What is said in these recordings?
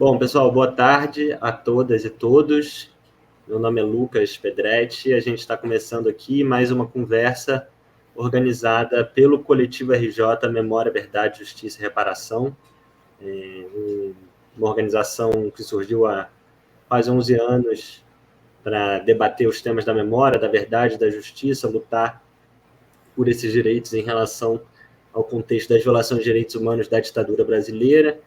Bom, pessoal, boa tarde a todas e todos. Meu nome é Lucas Pedretti e a gente está começando aqui mais uma conversa organizada pelo Coletivo RJ Memória, Verdade, Justiça e Reparação, uma organização que surgiu há quase 11 anos para debater os temas da memória, da verdade, da justiça, lutar por esses direitos em relação ao contexto das violações de direitos humanos da ditadura brasileira.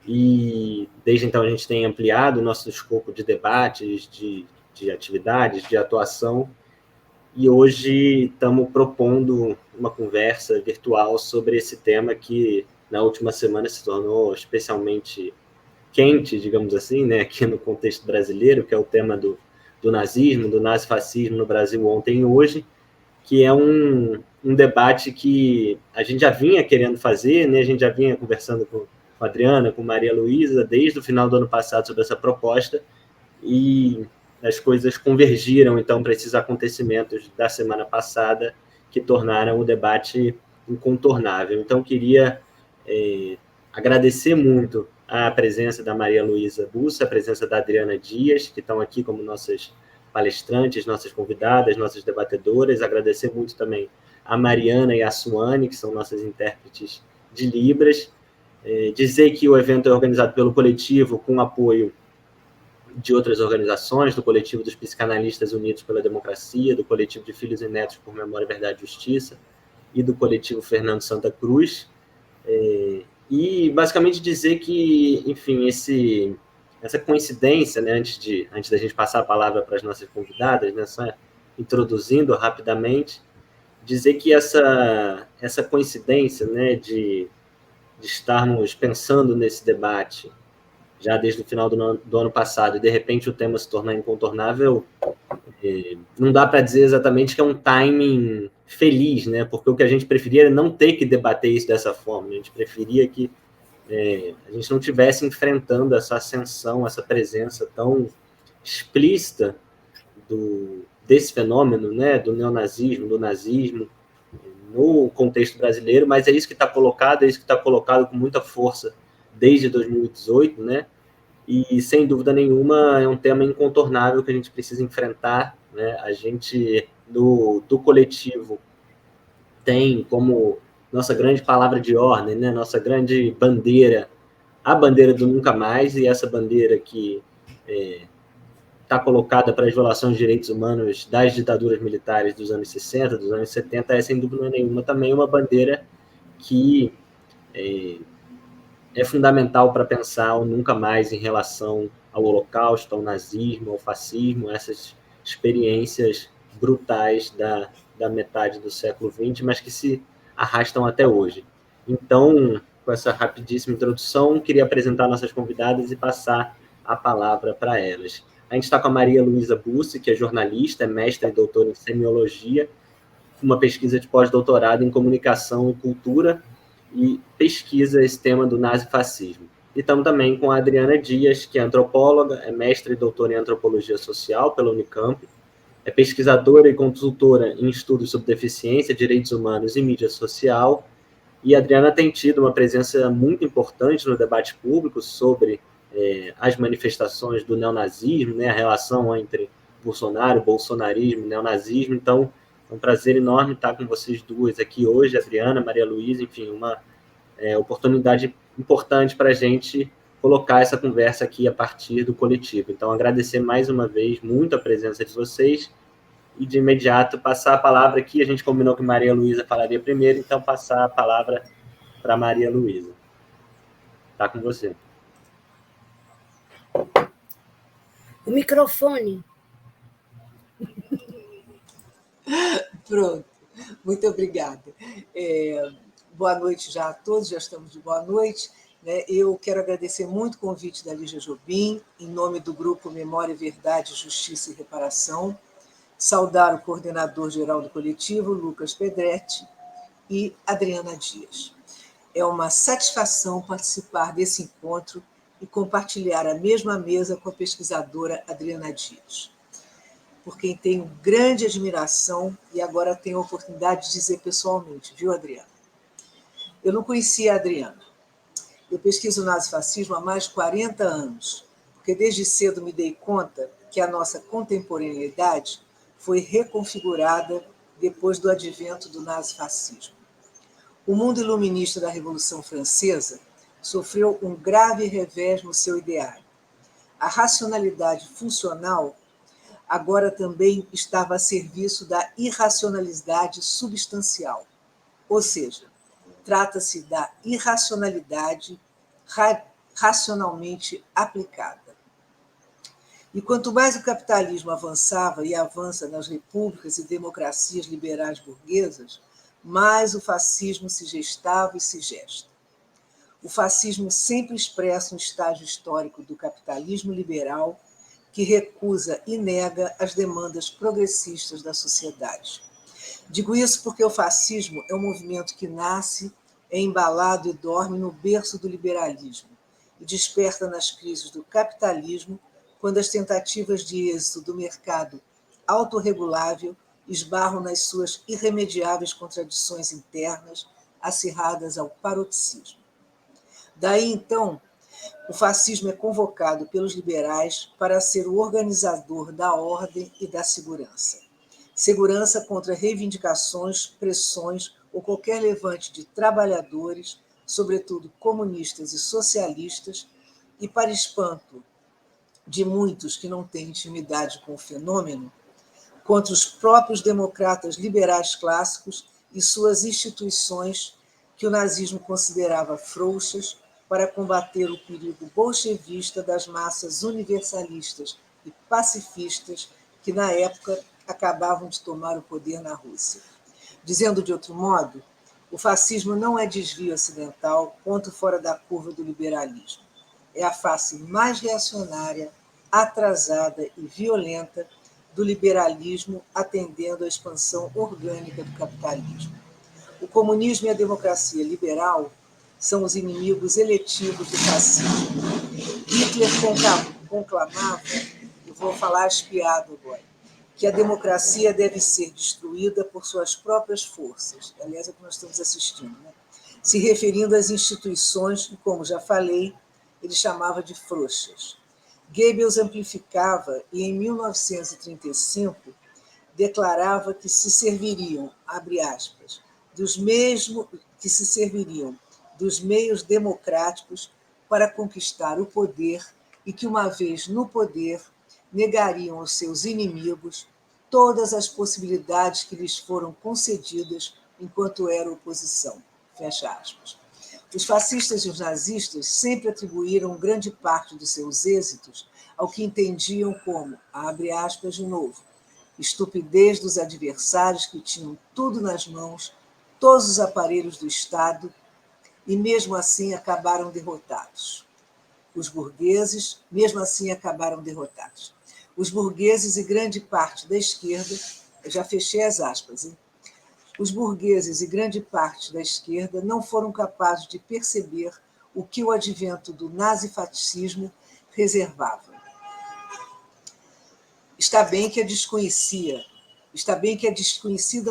E desde então a gente tem ampliado o nosso escopo de debates, de atividades, de atuação, e hoje estamos propondo uma conversa virtual sobre esse tema que na última semana se tornou especialmente quente, digamos assim, né, aqui no contexto brasileiro, que é o tema do nazismo, do nazifascismo no Brasil ontem e hoje, que é um debate que a gente já vinha querendo fazer, né? A gente já vinha conversando com a Adriana, com Maria Luísa, desde o final do ano passado sobre essa proposta, e as coisas convergiram, então, para esses acontecimentos da semana passada, que tornaram o debate incontornável. Então, queria agradecer muito a presença da Maria Luísa Bussa, a presença da Adriana Dias, que estão aqui como nossas palestrantes, nossas convidadas, nossas debatedoras. Agradecer muito também a Mariana e a Suane, que são nossas intérpretes de Libras. Dizer que o evento é organizado pelo coletivo com apoio de outras organizações, do coletivo dos Psicanalistas Unidos pela Democracia, do coletivo de Filhos e Netos por Memória, Verdade e Justiça e do coletivo Fernando Santa Cruz. E basicamente dizer que, enfim, essa coincidência, né, antes da gente passar a palavra para as nossas convidadas, né, só introduzindo rapidamente, dizer que essa coincidência, né, de estarmos pensando nesse debate já desde o final do ano passado e de repente o tema se tornar incontornável, não dá para dizer exatamente que é um timing feliz, né? Porque o que a gente preferia era não ter que debater isso dessa forma. A gente preferia que a gente não estivesse enfrentando essa ascensão, essa presença tão explícita desse fenômeno, né? Do neonazismo, do nazismo, no contexto brasileiro, mas é isso que está colocado, é isso que está colocado com muita força desde 2018, né? E, sem dúvida nenhuma, é um tema incontornável que a gente precisa enfrentar, né? A gente, do coletivo, tem como nossa grande palavra de ordem, né? Nossa grande bandeira, a bandeira do nunca mais, e essa bandeira que está colocada para as violações de direitos humanos das ditaduras militares dos anos 60, dos anos 70, é, sem dúvida nenhuma, também uma bandeira que é fundamental para pensar o nunca mais em relação ao Holocausto, ao nazismo, ao fascismo, essas experiências brutais da metade do século XX, mas que se arrastam até hoje. Então, com essa rapidíssima introdução, queria apresentar nossas convidadas e passar a palavra para elas. A gente está com a Maria Luísa Bussi, que é jornalista, é mestra e doutora em semiologia, uma pesquisa de pós-doutorado em comunicação e cultura, e pesquisa esse tema do nazifascismo. E estamos também com a Adriana Dias, que é antropóloga, é mestre e doutora em antropologia social pela Unicamp, é pesquisadora e consultora em estudos sobre deficiência, direitos humanos e mídia social. E a Adriana tem tido uma presença muito importante no debate público sobre as manifestações do neonazismo, né, a relação entre Bolsonaro, bolsonarismo, neonazismo. Então, é um prazer enorme estar com vocês duas aqui hoje, Adriana, Maria Luísa, enfim, uma oportunidade importante para a gente colocar essa conversa aqui a partir do coletivo. Então, agradecer mais uma vez muito a presença de vocês e, de imediato, passar a palavra aqui. A gente combinou que Maria Luísa falaria primeiro, então passar a palavra para Maria Luísa. Está com você. O microfone. Pronto, muito obrigada. Boa noite já a todos, já estamos de boa noite. Né? Eu quero agradecer muito o convite da Lígia Jobim, em nome do grupo Memória, Verdade, Justiça e Reparação, saudar o coordenador-geral do coletivo, Lucas Pedretti, e Adriana Dias. É uma satisfação participar desse encontro e compartilhar a mesma mesa com a pesquisadora Adriana Dias, por quem tenho grande admiração e agora tenho a oportunidade de dizer pessoalmente, viu, Adriana? Eu não conhecia a Adriana. Eu pesquiso o nazifascismo há mais de 40 anos, porque desde cedo me dei conta que a nossa contemporaneidade foi reconfigurada depois do advento do nazifascismo. O mundo iluminista da Revolução Francesa sofreu um grave revés no seu ideário. A racionalidade funcional agora também estava a serviço da irracionalidade substancial, ou seja, trata-se da irracionalidade racionalmente aplicada. E quanto mais o capitalismo avançava e avança nas repúblicas e democracias liberais burguesas, mais o fascismo se gestava e se gesta. O fascismo sempre expressa um estágio histórico do capitalismo liberal que recusa e nega as demandas progressistas da sociedade. Digo isso porque o fascismo é um movimento que nasce, é embalado e dorme no berço do liberalismo e desperta nas crises do capitalismo quando as tentativas de êxito do mercado autorregulável esbarram nas suas irremediáveis contradições internas, acirradas ao paroxismo. Daí, então, o fascismo é convocado pelos liberais para ser o organizador da ordem e da segurança. Segurança contra reivindicações, pressões ou qualquer levante de trabalhadores, sobretudo comunistas e socialistas, e para espanto de muitos que não têm intimidade com o fenômeno, contra os próprios democratas liberais clássicos e suas instituições que o nazismo considerava frouxas para combater o perigo bolchevista das massas universalistas e pacifistas que, na época, acabavam de tomar o poder na Rússia. Dizendo de outro modo, o fascismo não é desvio ocidental, ponto fora da curva do liberalismo. É a face mais reacionária, atrasada e violenta do liberalismo, atendendo à expansão orgânica do capitalismo. O comunismo e a democracia liberal são os inimigos eletivos do fascismo. Hitler conclamava, eu vou falar espiado agora, que a democracia deve ser destruída por suas próprias forças. Aliás, é o que nós estamos assistindo, né? Se referindo às instituições que, como já falei, ele chamava de frouxas. Goebbels amplificava e, em 1935, declarava que se serviriam, abre aspas, dos meios democráticos para conquistar o poder e que, uma vez no poder, negariam aos seus inimigos todas as possibilidades que lhes foram concedidas enquanto era oposição. Fecha aspas. Os fascistas e os nazistas sempre atribuíram grande parte dos seus êxitos ao que entendiam como, abre aspas de novo, estupidez dos adversários que tinham tudo nas mãos, todos os aparelhos do Estado, e mesmo assim acabaram derrotados. Os burgueses, mesmo assim, acabaram derrotados. Os burgueses e grande parte da esquerda, eu já fechei as aspas, hein? Os burgueses e grande parte da esquerda não foram capazes de perceber o que o advento do nazifascismo reservava. Está bem que a desconhecida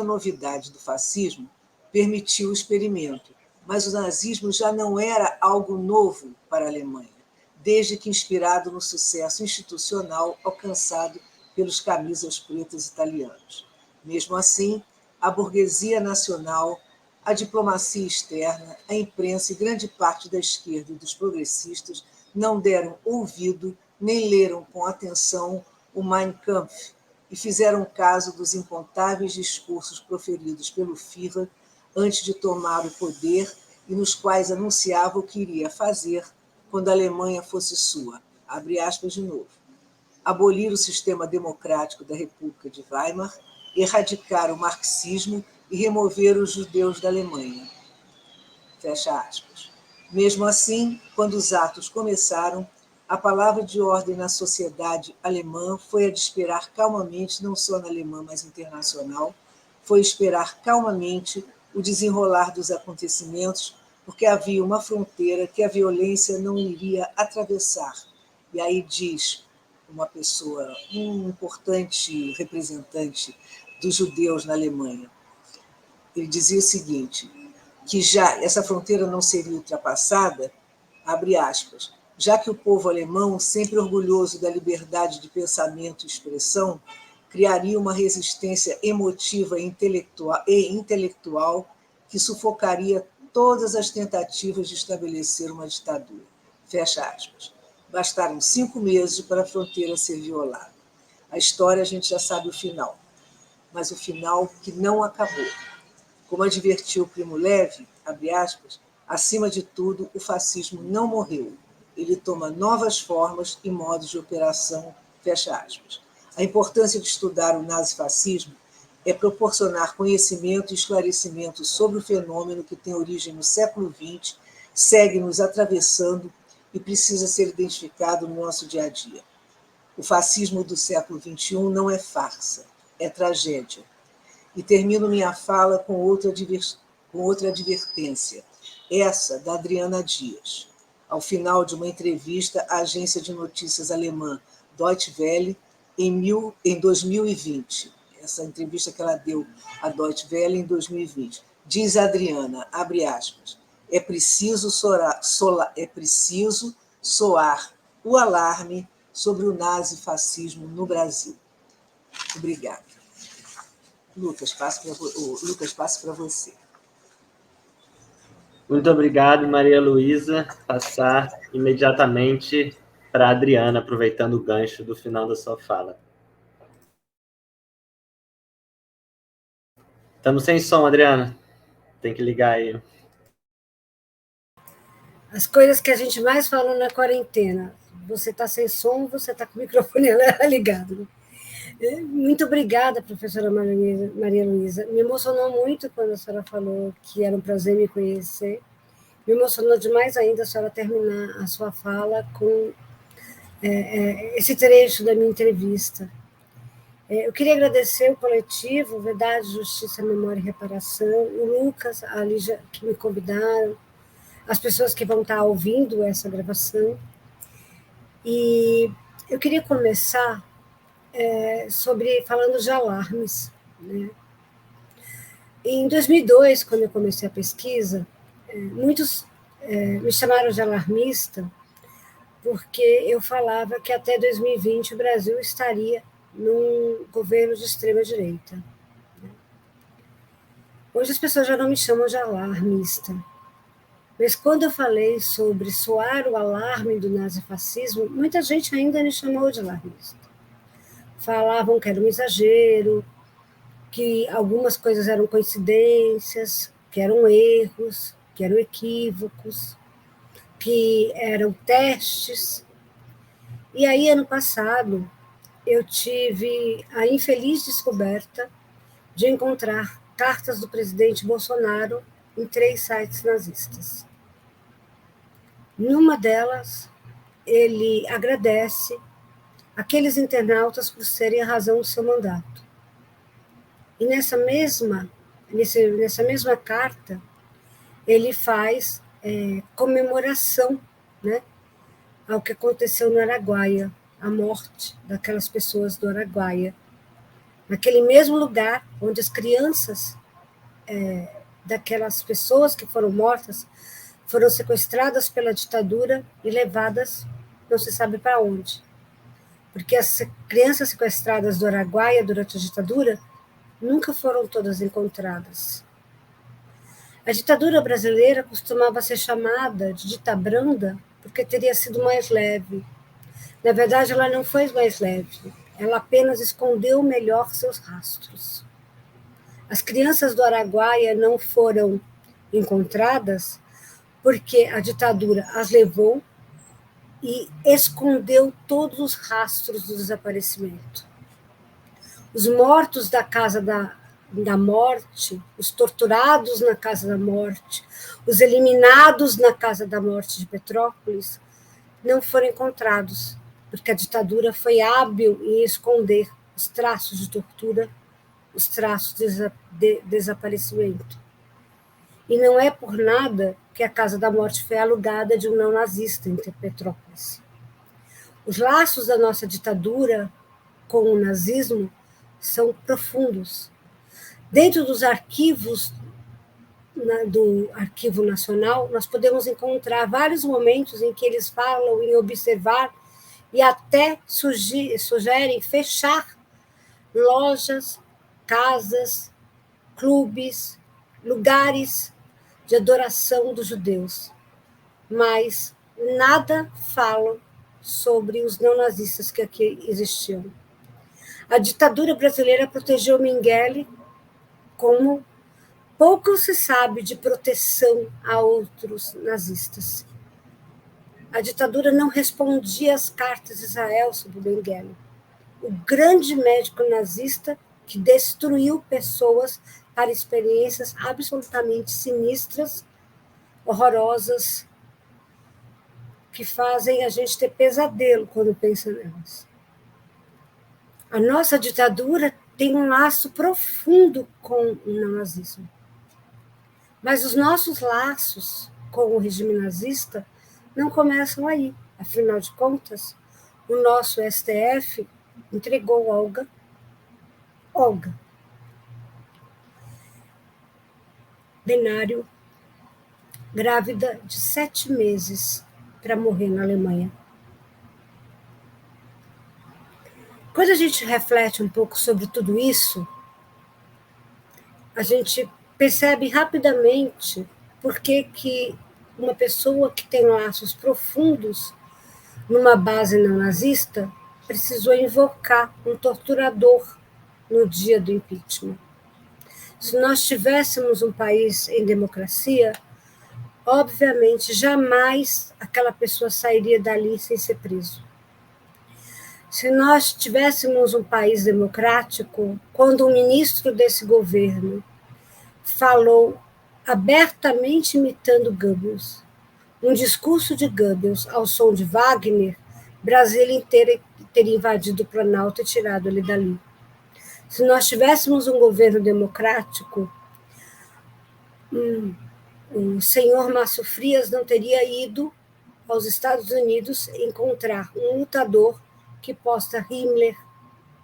novidade do fascismo permitiu o experimento, mas o nazismo já não era algo novo para a Alemanha, desde que inspirado no sucesso institucional alcançado pelos camisas pretas italianos. Mesmo assim, a burguesia nacional, a diplomacia externa, a imprensa e grande parte da esquerda e dos progressistas não deram ouvido nem leram com atenção o Mein Kampf e fizeram caso dos incontáveis discursos proferidos pelo Führer antes de tomar o poder e nos quais anunciava o que iria fazer quando a Alemanha fosse sua, abre aspas de novo, abolir o sistema democrático da República de Weimar, erradicar o marxismo e remover os judeus da Alemanha. Fecha aspas. Mesmo assim, quando os atos começaram, a palavra de ordem na sociedade alemã foi a de esperar calmamente, não só na alemã, mas internacional, foi esperar calmamente o desenrolar dos acontecimentos, porque havia uma fronteira que a violência não iria atravessar. E aí diz uma pessoa, um importante representante dos judeus na Alemanha, ele dizia o seguinte, que já essa fronteira não seria ultrapassada abre aspas, já que o povo alemão, sempre orgulhoso da liberdade de pensamento e expressão, criaria uma resistência emotiva e intelectual que sufocaria todas as tentativas de estabelecer uma ditadura. Fecha aspas. Bastaram 5 meses para a fronteira ser violada. A história a gente já sabe o final, mas o final que não acabou. Como advertiu Primo Levi, abre aspas, acima de tudo, o fascismo não morreu. Ele toma novas formas e modos de operação, fecha aspas. A importância de estudar o nazifascismo é proporcionar conhecimento e esclarecimento sobre o fenômeno que tem origem no século XX, segue nos atravessando e precisa ser identificado no nosso dia a dia. O fascismo do século XXI não é farsa, é tragédia. E termino minha fala com outra advertência, essa da Adriana Dias, ao final de uma entrevista à agência de notícias alemã Deutsche Welle em 2020. Essa entrevista que ela deu à Deutsche Welle em 2020. Diz a Adriana, abre aspas, é preciso soar o alarme sobre o nazifascismo no Brasil. Obrigada. Lucas, passo para você. Muito obrigado, Maria Luísa. Passar imediatamente para a Adriana, aproveitando o gancho do final da sua fala. Estamos sem som, Adriana. Tem que ligar aí. As coisas que a gente mais falou na quarentena. Você está sem som, você está com o microfone ligado. Muito obrigada, professora Maria Luísa. Me emocionou muito quando a senhora falou que era um prazer me conhecer. Me emocionou demais ainda a senhora terminar a sua fala com esse trecho da minha entrevista. Eu queria agradecer o coletivo Verdade, Justiça, Memória e Reparação, o Lucas, a Lígia, que me convidaram, as pessoas que vão estar ouvindo essa gravação. E eu queria começar falando de alarmes. Né? Em 2002, quando eu comecei a pesquisa, muitos me chamaram de alarmista porque eu falava que até 2020 o Brasil estaria num governo de extrema-direita. Hoje as pessoas já não me chamam de alarmista, mas quando eu falei sobre soar o alarme do nazifascismo, muita gente ainda me chamou de alarmista. Falavam que era um exagero, que algumas coisas eram coincidências, que eram erros, que eram equívocos, que eram testes. E aí, ano passado, eu tive a infeliz descoberta de encontrar cartas do presidente Bolsonaro em 3 sites nazistas. Numa delas, ele agradece aqueles internautas por serem a razão do seu mandato. E nessa mesma carta, ele faz comemoração, né, ao que aconteceu no Araguaia, a morte daquelas pessoas do Araguaia, naquele mesmo lugar onde as crianças daquelas pessoas que foram mortas foram sequestradas pela ditadura e levadas não se sabe para onde. Porque as crianças sequestradas do Araguaia durante a ditadura nunca foram todas encontradas. A ditadura brasileira costumava ser chamada de ditabranda porque teria sido mais leve. Na verdade, ela não foi mais leve, ela apenas escondeu melhor seus rastros. As crianças do Araguaia não foram encontradas porque a ditadura as levou e escondeu todos os rastros do desaparecimento. Os mortos da Casa da Morte, os torturados na Casa da Morte, os eliminados na Casa da Morte de Petrópolis, não foram encontrados, porque a ditadura foi hábil em esconder os traços de tortura, os traços de desaparecimento. E não é por nada que a Casa da Morte foi alugada de um não-nazista em Petrópolis. Os laços da nossa ditadura com o nazismo são profundos. Dentro dos arquivos do Arquivo Nacional, nós podemos encontrar vários momentos em que eles falam em observar e até sugerem fechar lojas, casas, clubes, lugares de adoração dos judeus. Mas nada falam sobre os neonazistas que aqui existiam. A ditadura brasileira protegeu Mengele como pouco se sabe de proteção a outros nazistas. A ditadura não respondia às cartas de Israel sobre Mengele, o grande médico nazista que destruiu pessoas para experiências absolutamente sinistras, horrorosas, que fazem a gente ter pesadelo quando pensa nelas. A nossa ditadura tem um laço profundo com o nazismo. Mas os nossos laços com o regime nazista não começam aí. Afinal de contas, o nosso STF entregou Olga, Benário, grávida de 7 meses, para morrer na Alemanha. Quando a gente reflete um pouco sobre tudo isso, a gente percebe rapidamente por que uma pessoa que tem laços profundos numa base neonazista precisou invocar um torturador no dia do impeachment. Se nós tivéssemos um país em democracia, obviamente, jamais aquela pessoa sairia dali sem ser preso. Se nós tivéssemos um país democrático, quando um ministro desse governo falou abertamente imitando Goebbels, um discurso de Goebbels ao som de Wagner, Brasília inteira teria invadido o Planalto e tirado ele dali. Se nós tivéssemos um governo democrático, o senhor Márcio Frias não teria ido aos Estados Unidos encontrar um lutador que posta Himmler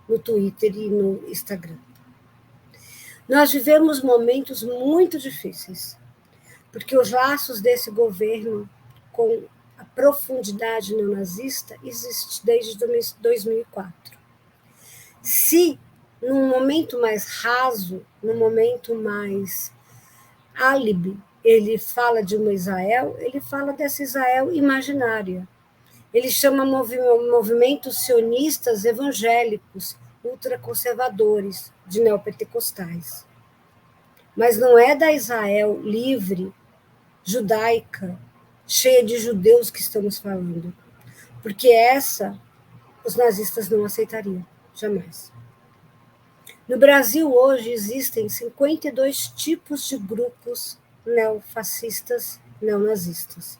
no Twitter e no Instagram. Nós vivemos momentos muito difíceis, porque os laços desse governo com a profundidade neonazista existem desde 2004. Se, num momento mais raso, num momento mais álibi, ele fala de uma Israel, ele fala dessa Israel imaginária. Ele chama movimentos sionistas evangélicos, ultraconservadores, de neopentecostais. Mas não é da Israel livre, judaica, cheia de judeus que estamos falando. Porque essa os nazistas não aceitariam, jamais. No Brasil, hoje, existem 52 tipos de grupos neofascistas, neonazistas.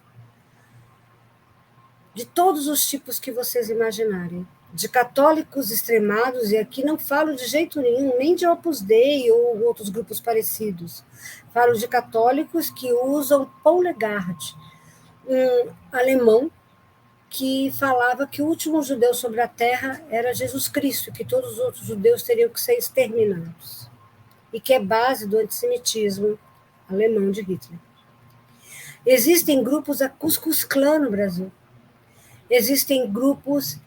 De todos os tipos que vocês imaginarem. De católicos extremados, e aqui não falo de jeito nenhum, nem de Opus Dei ou outros grupos parecidos. Falo de católicos que usam Paul Legard, um alemão que falava que o último judeu sobre a terra era Jesus Cristo, que todos os outros judeus teriam que ser exterminados, e que é base do antissemitismo alemão de Hitler. Existem grupos a Ku Klux Klan no Brasil. Existem grupos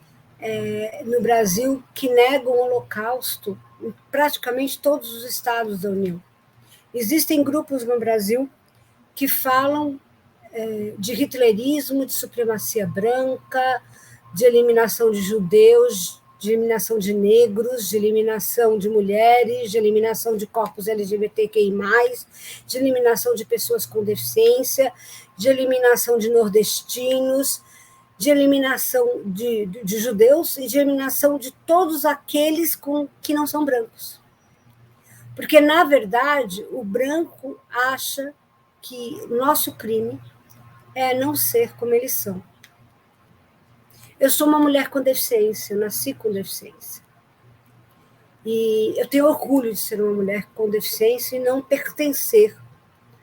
no Brasil que negam o Holocausto em praticamente todos os estados da União. Existem grupos no Brasil que falam de hitlerismo, de supremacia branca, de eliminação de judeus, de eliminação de negros, de eliminação de mulheres, de eliminação de corpos LGBTQI+, de eliminação de pessoas com deficiência, de eliminação de nordestinos, de eliminação de judeus e de eliminação de todos aqueles que não são brancos. Porque, na verdade, o branco acha que o nosso crime é não ser como eles são. Eu sou uma mulher com deficiência, eu nasci com deficiência. E eu tenho orgulho de ser uma mulher com deficiência e não pertencer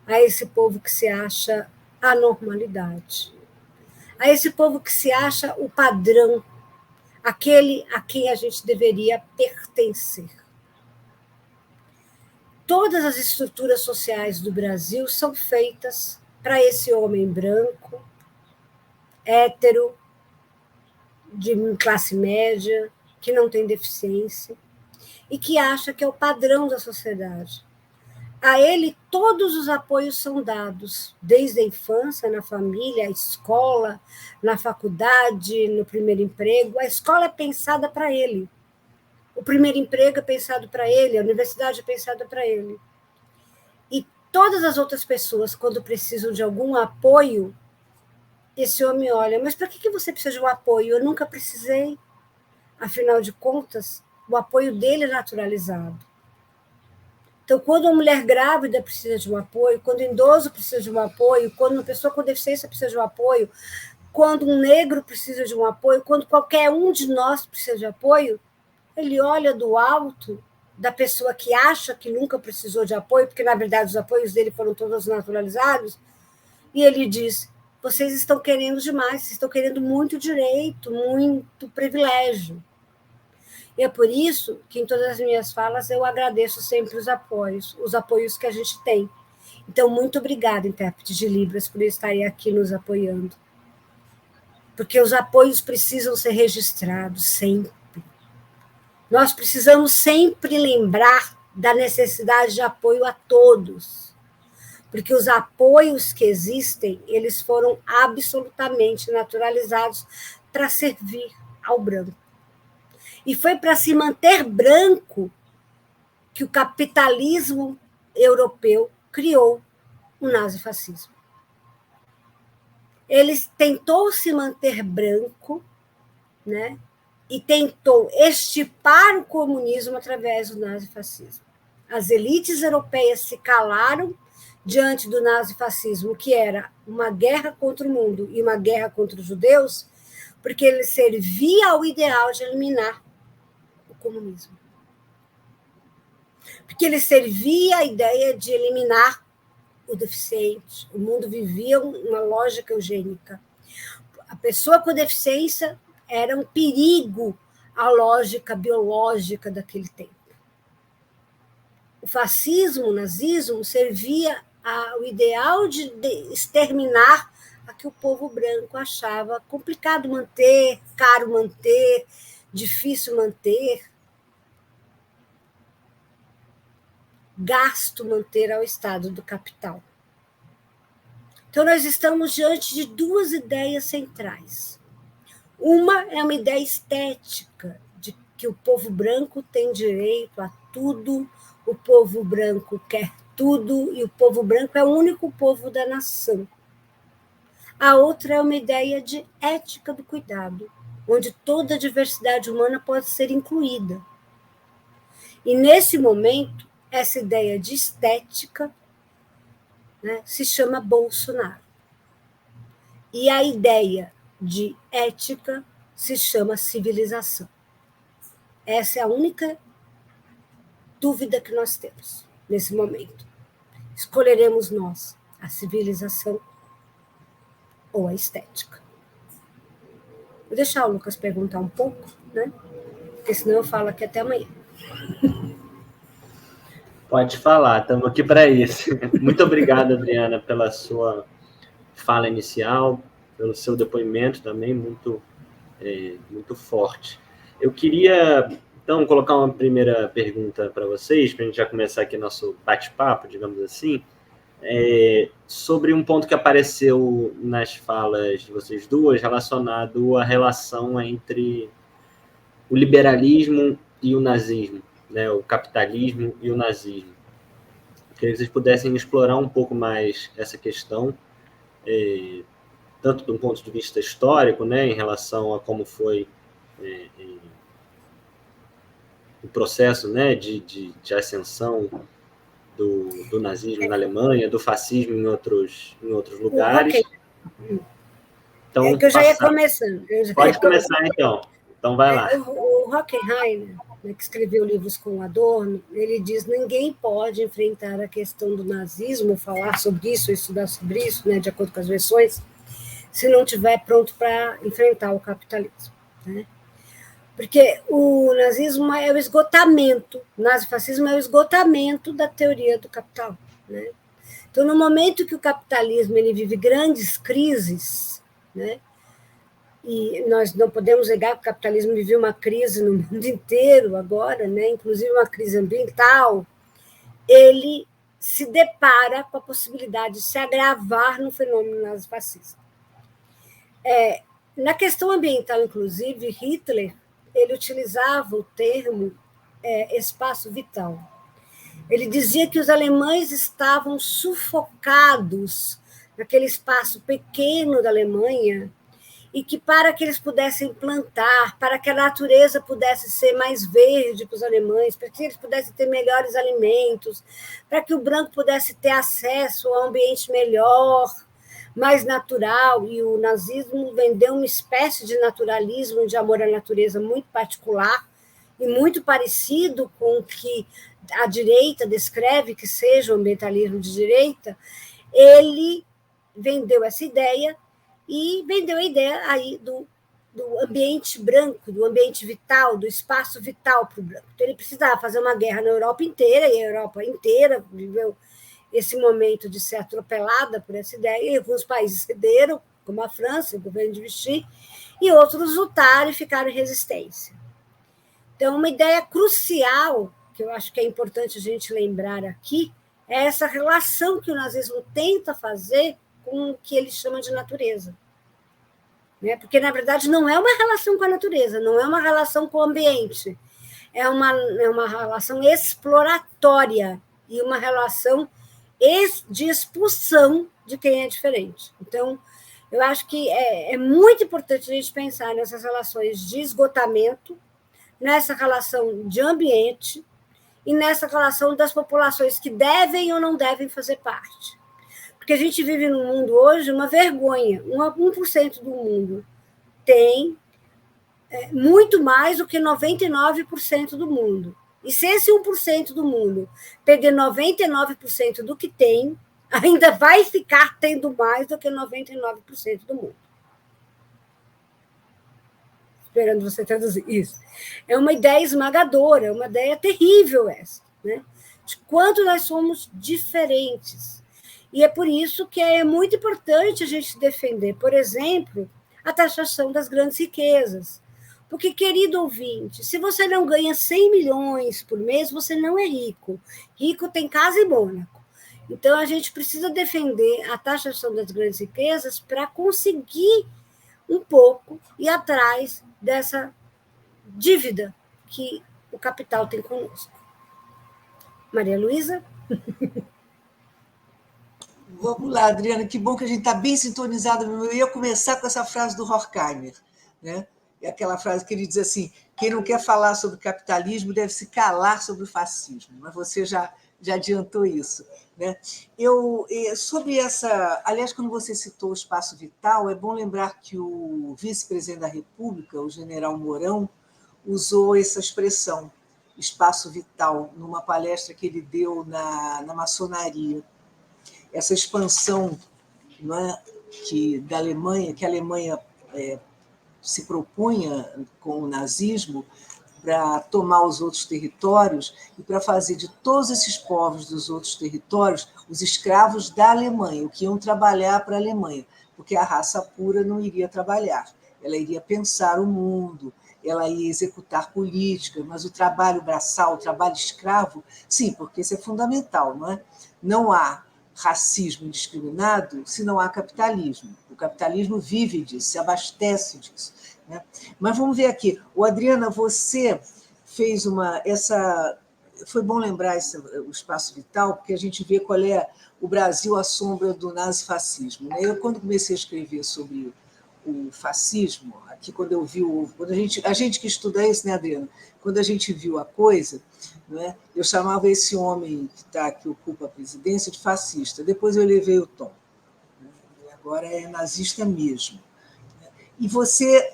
a esse povo que se acha a normalidade. A esse povo que se acha o padrão, aquele a quem a gente deveria pertencer. todas as estruturas sociais do Brasil são feitas para esse homem branco, hétero, de classe média, que não tem deficiência, e que acha que é o padrão da sociedade. A ele, todos os apoios são dados, desde a infância, na família, a escola, na faculdade, no primeiro emprego. A escola é pensada para ele. O primeiro emprego é pensado para ele, a universidade é pensada para ele. E todas as outras pessoas, quando precisam de algum apoio, esse homem olha, mas para que você precisa de um apoio? Eu nunca precisei. Afinal de contas, o apoio dele é naturalizado. Então, quando uma mulher grávida precisa de um apoio, quando um idoso precisa de um apoio, quando uma pessoa com deficiência precisa de um apoio, quando um negro precisa de um apoio, quando qualquer um de nós precisa de apoio, ele olha do alto da pessoa que acha que nunca precisou de apoio, porque, na verdade, os apoios dele foram todos naturalizados, e ele diz, vocês estão querendo demais, vocês estão querendo muito direito, muito privilégio. E é por isso que, em todas as minhas falas, eu agradeço sempre os apoios que a gente tem. Então, muito obrigada, intérprete de Libras, por estarem aqui nos apoiando. Porque os apoios precisam ser registrados sempre. Nós precisamos sempre lembrar da necessidade de apoio a todos. Porque os apoios que existem, eles foram absolutamente naturalizados para servir ao branco. E foi para se manter branco que o capitalismo europeu criou o nazifascismo. Ele tentou se manter branco, né, e tentou extirpar o comunismo através do nazifascismo. As elites europeias se calaram diante do nazifascismo, que era uma guerra contra o mundo e uma guerra contra os judeus, porque ele servia ao ideal de eliminar o comunismo. Porque ele servia à ideia de eliminar o deficiente. O mundo vivia uma lógica eugênica. A pessoa com deficiência era um perigo à lógica biológica daquele tempo. O fascismo, o nazismo, servia ao ideal de exterminar a que o povo branco achava complicado manter, caro manter, difícil manter, gasto manter ao estado do capital. Então, nós estamos diante de duas ideias centrais. Uma é uma ideia estética, de que o povo branco tem direito a tudo, o povo branco quer tudo, e o povo branco é o único povo da nação. A outra é uma ideia de ética do cuidado, onde toda a diversidade humana pode ser incluída. E, nesse momento, essa ideia de estética, né, se chama Bolsonaro. E a ideia de ética se chama civilização. Essa é a única dúvida que nós temos nesse momento. Escolheremos nós a civilização ou a estética. Vou deixar o Lucas perguntar um pouco, né? Porque senão eu falo aqui até amanhã. Pode falar, estamos aqui para isso. Muito obrigado, Adriana, pela sua fala inicial, pelo seu depoimento também, muito forte. Eu queria, então, colocar uma primeira pergunta para vocês, para a gente já começar aqui nosso bate-papo, digamos assim, sobre um ponto que apareceu nas falas de vocês duas, relacionado à relação entre o liberalismo e o nazismo, né, o capitalismo e o nazismo. Queria que vocês pudessem explorar um pouco mais essa questão, tanto do ponto de vista histórico, né, em relação a como foi o processo, né, de ascensão do nazismo na Alemanha, do fascismo em outros lugares. Okay. Então, que eu já ia começando. Pode começar, então. Então, vai lá. O Horkheimer, né, que escreveu livros com Adorno, ele diz que ninguém pode enfrentar a questão do nazismo, falar sobre isso, estudar sobre isso, né, de acordo com as versões, se não estiver pronto para enfrentar o capitalismo. Né? Porque o nazismo é o esgotamento, o nazifascismo é o esgotamento da teoria do capital, né? Então, no momento que o capitalismo ele vive grandes crises, né? E nós não podemos negar que o capitalismo vive uma crise no mundo inteiro agora, né? Inclusive uma crise ambiental, ele se depara com a possibilidade de se agravar no fenômeno nazifascista. Na questão ambiental, inclusive, Hitler ele utilizava o termo espaço vital. Ele dizia que os alemães estavam sufocados naquele espaço pequeno da Alemanha e que para que eles pudessem plantar, para que a natureza pudesse ser mais verde para os alemães, para que eles pudessem ter melhores alimentos, para que o branco pudesse ter acesso a um ambiente melhor, mais natural, e o nazismo vendeu uma espécie de naturalismo, de amor à natureza muito particular e muito parecido com o que a direita descreve que seja o ambientalismo de direita. Ele vendeu essa ideia e vendeu a ideia aí do ambiente branco, do ambiente vital, do espaço vital para o branco. Então, ele precisava fazer uma guerra na Europa inteira, e a Europa inteira viveu esse momento de ser atropelada por essa ideia, e alguns países cederam, como a França, o governo de Vichy, e outros lutaram e ficaram em resistência. Então, uma ideia crucial, que eu acho que é importante a gente lembrar aqui, é essa relação que o nazismo tenta fazer com o que ele chama de natureza. Porque, na verdade, não é uma relação com a natureza, não é uma relação com o ambiente, é uma relação exploratória e uma relação de expulsão de quem é diferente. Então, eu acho que é muito importante a gente pensar nessas relações de esgotamento, nessa relação de ambiente e nessa relação das populações que devem ou não devem fazer parte. Porque a gente vive num mundo hoje uma vergonha. 1% do mundo tem muito mais do que 99% do mundo. E se esse 1% do mundo perder 99% do que tem, ainda vai ficar tendo mais do que 99% do mundo. Esperando você traduzir isso. É uma ideia esmagadora, é uma ideia terrível essa, né? De quanto nós somos diferentes. E é por isso que é muito importante a gente defender, por exemplo, a taxação das grandes riquezas. Porque, querido ouvinte, se você não ganha 100 milhões por mês, você não é rico. Rico tem casa em Mônaco. Então, a gente precisa defender a taxação das grandes riquezas para conseguir um pouco ir atrás dessa dívida que o capital tem conosco. Maria Luísa? Vamos lá, Adriana, que bom que a gente está bem sintonizado. Eu ia começar com essa frase do Horkheimer, né? É aquela frase que ele diz assim: quem não quer falar sobre capitalismo deve se calar sobre o fascismo. Mas você já adiantou isso, né? Sobre essa... Aliás, quando você citou o espaço vital, é bom lembrar que o vice-presidente da República, o general Mourão, usou essa expressão, espaço vital, numa palestra que ele deu na maçonaria. Essa expansão, não é, que a Alemanha se propunha com o nazismo para tomar os outros territórios e para fazer de todos esses povos dos outros territórios os escravos da Alemanha, o que iam trabalhar para a Alemanha, porque a raça pura não iria trabalhar, ela iria pensar o mundo, ela ia executar política, mas o trabalho braçal, o trabalho escravo, sim, porque isso é fundamental, não é? Não há racismo indiscriminado se não há capitalismo. O capitalismo vive disso, se abastece disso, né? Mas vamos ver aqui. Adriana, você fez foi bom lembrar o espaço vital, porque a gente vê qual é o Brasil à sombra do nazifascismo, né? Eu, quando comecei a escrever sobre o fascismo, aqui quando eu vi quando a gente que estuda isso, né, Adriana? Quando a gente viu a coisa, né, eu chamava esse homem que ocupa a presidência de fascista. Depois eu elevei o tom. Né, agora é nazista mesmo. E você,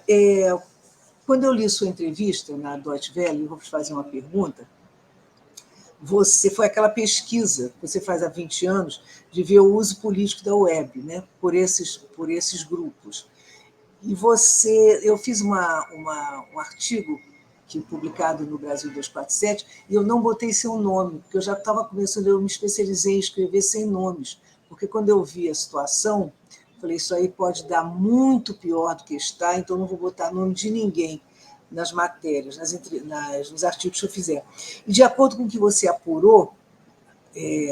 quando eu li sua entrevista na Deutsche Welle, eu vou te fazer uma pergunta. Foi aquela pesquisa que você faz há 20 anos de ver o uso político da web, né, por esses grupos. E eu fiz um artigo publicado no Brasil 247, e eu não botei seu nome, porque eu já estava começando, eu me especializei em escrever sem nomes, porque quando eu vi a situação, falei, isso aí pode dar muito pior do que está, então não vou botar nome de ninguém nas matérias, nos artigos que eu fizer. E de acordo com o que você apurou,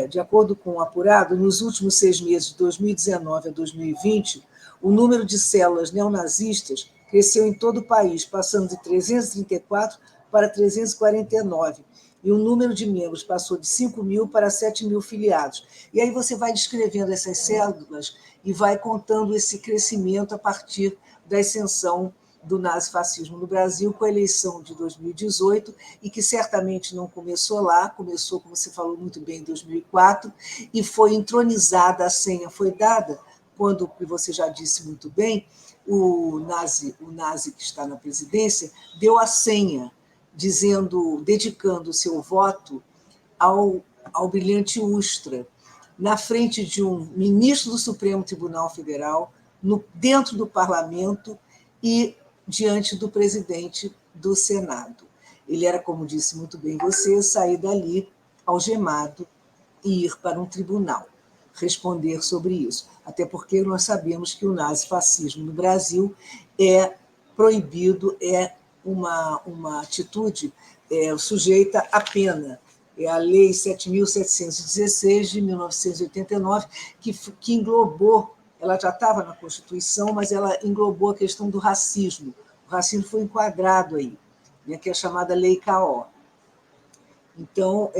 de acordo com o apurado, nos últimos 6 meses, de 2019 a 2020, o número de células neonazistas cresceu em todo o país, passando de 334 para 349, e o número de membros passou de 5.000 para 7.000 filiados. E aí você vai descrevendo essas células e vai contando esse crescimento a partir da ascensão do nazifascismo no Brasil com a eleição de 2018, e que certamente não começou lá, começou, como você falou muito bem, em 2004, e foi entronizada, a senha foi dada quando, que você já disse muito bem, o nazi que está na presidência deu a senha, dedicando o seu voto ao brilhante Ustra, na frente de um ministro do Supremo Tribunal Federal, dentro do parlamento e diante do presidente do Senado. Ele era, como disse muito bem você, sair dali algemado e ir para um tribunal responder sobre isso. Até porque nós sabemos que o nazifascismo no Brasil é proibido, é uma atitude sujeita à pena. É a Lei 7.716, de 1989, que englobou, ela já estava na Constituição, mas ela englobou a questão do racismo. O racismo foi enquadrado aí, né, que é a chamada Lei K.O. Então,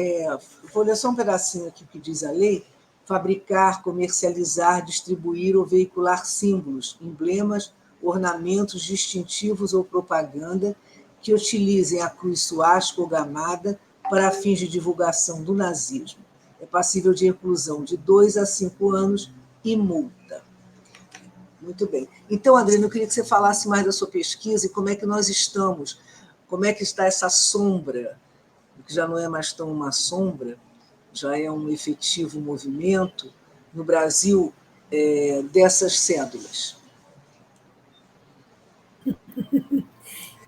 vou ler só um pedacinho aqui que diz a lei: fabricar, comercializar, distribuir ou veicular símbolos, emblemas, ornamentos distintivos ou propaganda que utilizem a cruz suástica ou gamada para fins de divulgação do nazismo. É passível de reclusão de 2 a 5 anos e multa. Muito bem. Então, Adriana, eu queria que você falasse mais da sua pesquisa e como é que nós estamos, como é que está essa sombra, que já não é mais tão uma sombra, já é um efetivo movimento no Brasil dessas cédulas.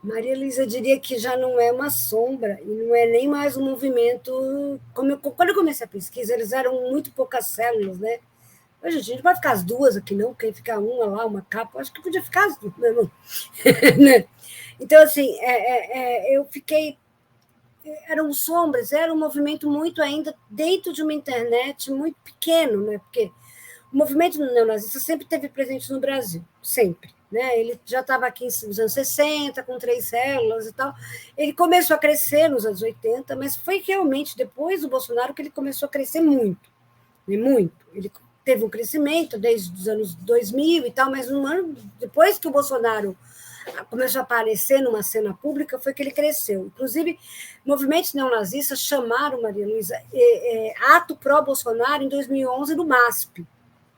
Maria Luísa, diria que já não é uma sombra e não é nem mais um movimento. Quando eu comecei a pesquisa, eles eram muito poucas células, né? Hoje a gente não vai ficar as duas aqui, não, quem ficar uma lá, uma capa, acho que podia ficar as duas, não. Então, assim, eu fiquei. Eram sombras, era um movimento muito ainda dentro de uma internet muito pequeno, né? Porque o movimento neonazista sempre esteve presente no Brasil, sempre. Né? Ele já estava aqui nos anos 60, com 3 células e tal. Ele começou a crescer nos anos 80, mas foi realmente depois do Bolsonaro que ele começou a crescer muito. Né? Muito. Ele teve um crescimento desde os anos 2000 e tal, mas um ano depois que o Bolsonaro começou a aparecer numa cena pública, foi que ele cresceu. Inclusive, movimentos neonazistas chamaram, Maria Luísa, ato pró-Bolsonaro em 2011 no MASP.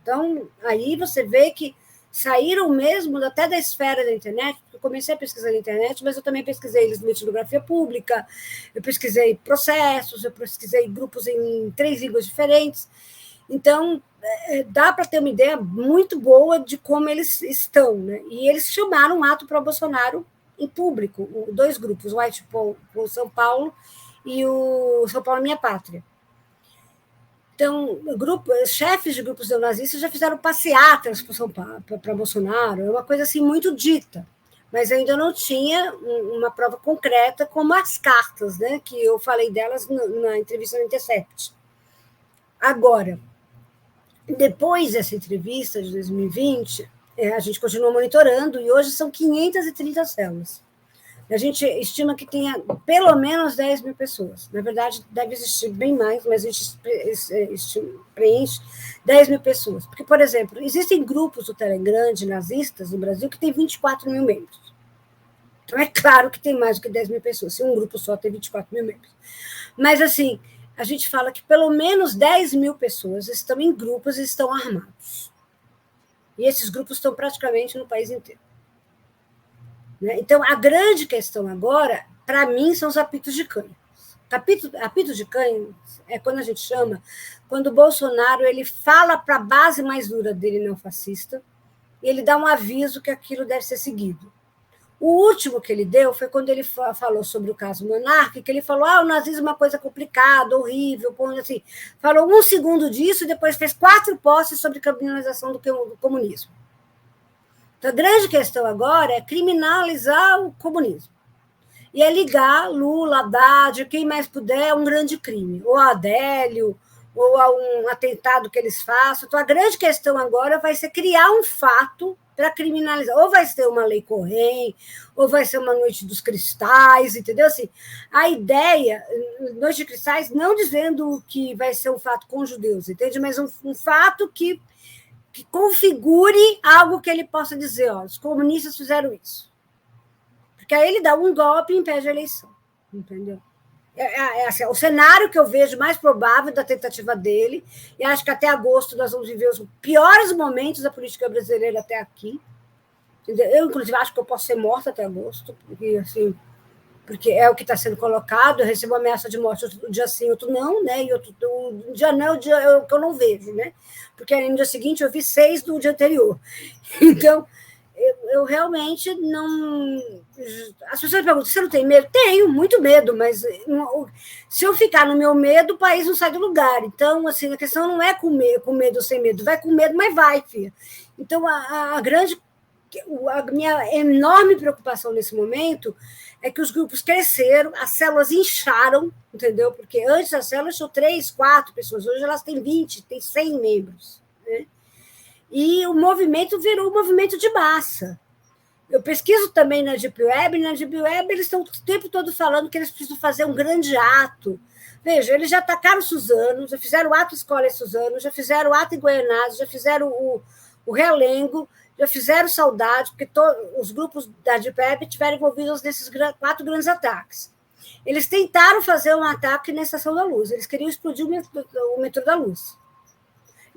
Então, aí você vê que saíram mesmo até da esfera da internet, eu comecei a pesquisar na internet, mas eu também pesquisei metilografia pública, eu pesquisei processos, eu pesquisei grupos em 3 línguas diferentes. Então, dá para ter uma ideia muito boa de como eles estão. Né? E eles chamaram um ato para o Bolsonaro em público, 2 grupos, o White Poll São Paulo e o São Paulo Minha Pátria. Então, chefes de grupos neonazistas já fizeram passeatas para Bolsonaro, é uma coisa assim muito dita, mas ainda não tinha uma prova concreta como as cartas, né, que eu falei delas na entrevista no Intercept. Agora, depois dessa entrevista de 2020, a gente continuou monitorando e hoje são 530 células. A gente estima que tenha pelo menos 10 mil pessoas. Na verdade, deve existir bem mais, mas a gente preenche 10 mil pessoas. Porque, por exemplo, existem grupos do Telegram de nazistas no Brasil que tem 24 mil membros. Então, é claro que tem mais do que 10 mil pessoas. Se um grupo só tem 24 mil membros. Mas, assim, a gente fala que pelo menos 10 mil pessoas estão em grupos e estão armados. E esses grupos estão praticamente no país inteiro. Então, a grande questão agora, para mim, são os apitos de cães. Apitos de cães é quando a gente chama, quando o Bolsonaro ele fala para a base mais dura dele, não fascista, e ele dá um aviso que aquilo deve ser seguido. O último que ele deu foi quando ele falou sobre o caso Monark, que ele falou, o nazismo é uma coisa complicada, horrível, assim, falou 1 segundo disso e depois fez 4 posts sobre criminalização do comunismo. Então, a grande questão agora é criminalizar o comunismo. E é ligar Lula, Haddad, quem mais puder, a um grande crime, ou a Adélio, ou a um atentado que eles façam. Então, a grande questão agora vai ser criar um fato para criminalizar. Ou vai ser uma lei Correia, ou vai ser uma noite dos cristais, entendeu? Assim, a ideia, noite de cristais, não dizendo que vai ser um fato com judeus, entende? Mas um fato que configure algo que ele possa dizer, os comunistas fizeram isso. Porque aí ele dá um golpe e impede a eleição, entendeu? Assim, o cenário que eu vejo mais provável da tentativa dele, e acho que até agosto nós vamos viver os piores momentos da política brasileira até aqui. Entendeu? Eu, inclusive, acho que eu posso ser morta até agosto, porque é o que está sendo colocado. Eu recebo ameaça de morte um dia sim, outro não, né? E um dia não, o dia que eu não vejo, né? Porque aí no dia seguinte eu vi 6 do dia anterior. Então, eu realmente não... As pessoas me perguntam, você não tem medo? Tenho, muito medo, mas se eu ficar no meu medo, o país não sai do lugar. Então, assim, a questão não é com medo ou sem medo. Vai com medo, mas vai, filha. Então, a minha enorme preocupação nesse momento é que os grupos cresceram, as células incharam, entendeu? Porque antes as células tinham 3, 4 pessoas, hoje elas têm 20, têm 100 membros, né? E o movimento virou um movimento de massa. Eu pesquiso também na Deep Web, e na Deep Web eles estão o tempo todo falando que eles precisam fazer um grande ato. Veja, eles já atacaram Suzano, já fizeram o ato Escola Suzano, já fizeram o ato em Goianas, já fizeram o Realengo, já fizeram Saudade, porque os grupos da Deep Web estiveram envolvidos nesses 4 grandes ataques. Eles tentaram fazer um ataque na Estação da Luz, eles queriam explodir o metrô da Luz.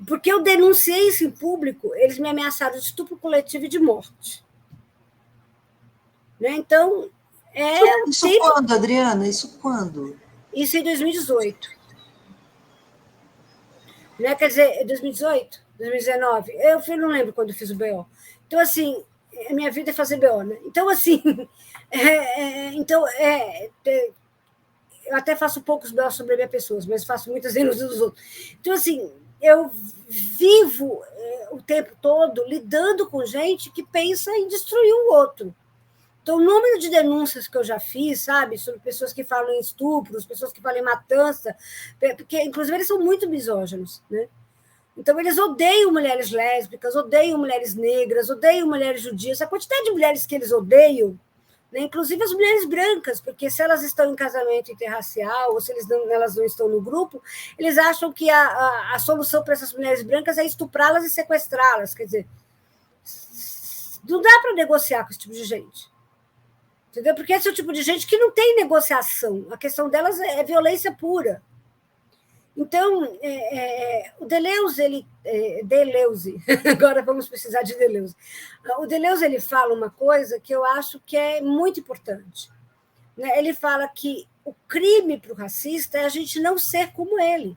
Porque eu denunciei isso em público, eles me ameaçaram de estupro coletivo e de morte. Né? Então, Isso quando, Adriana? Isso quando? Isso em 2018. Né? Quer dizer, 2018? 2019? Eu não lembro quando eu fiz o BO. Então, assim, a minha vida é fazer BO, né? Então, assim, eu até faço poucos BO sobre a minha pessoa, mas faço muitas denúncias dos outros. Então, assim, eu vivo o tempo todo lidando com gente que pensa em destruir o outro. Então, o número de denúncias que eu já fiz, sabe, sobre pessoas que falam em estupros, pessoas que falam em matança, porque, inclusive, eles são muito misóginos, né? Então, eles odeiam mulheres lésbicas, odeiam mulheres negras, odeiam mulheres judias. A quantidade de mulheres que eles odeiam, né? Inclusive as mulheres brancas, porque se elas estão em casamento interracial ou se elas não estão no grupo, eles acham que a solução para essas mulheres brancas é estuprá-las e sequestrá-las. Quer dizer, não dá para negociar com esse tipo de gente. Entendeu? Porque esse é o tipo de gente que não tem negociação. A questão delas é violência pura. Então, o Deleuze, Deleuze, agora vamos precisar de Deleuze. O Deleuze ele fala uma coisa que eu acho que é muito importante. Né? Ele fala que o crime para o racista é a gente não ser como ele.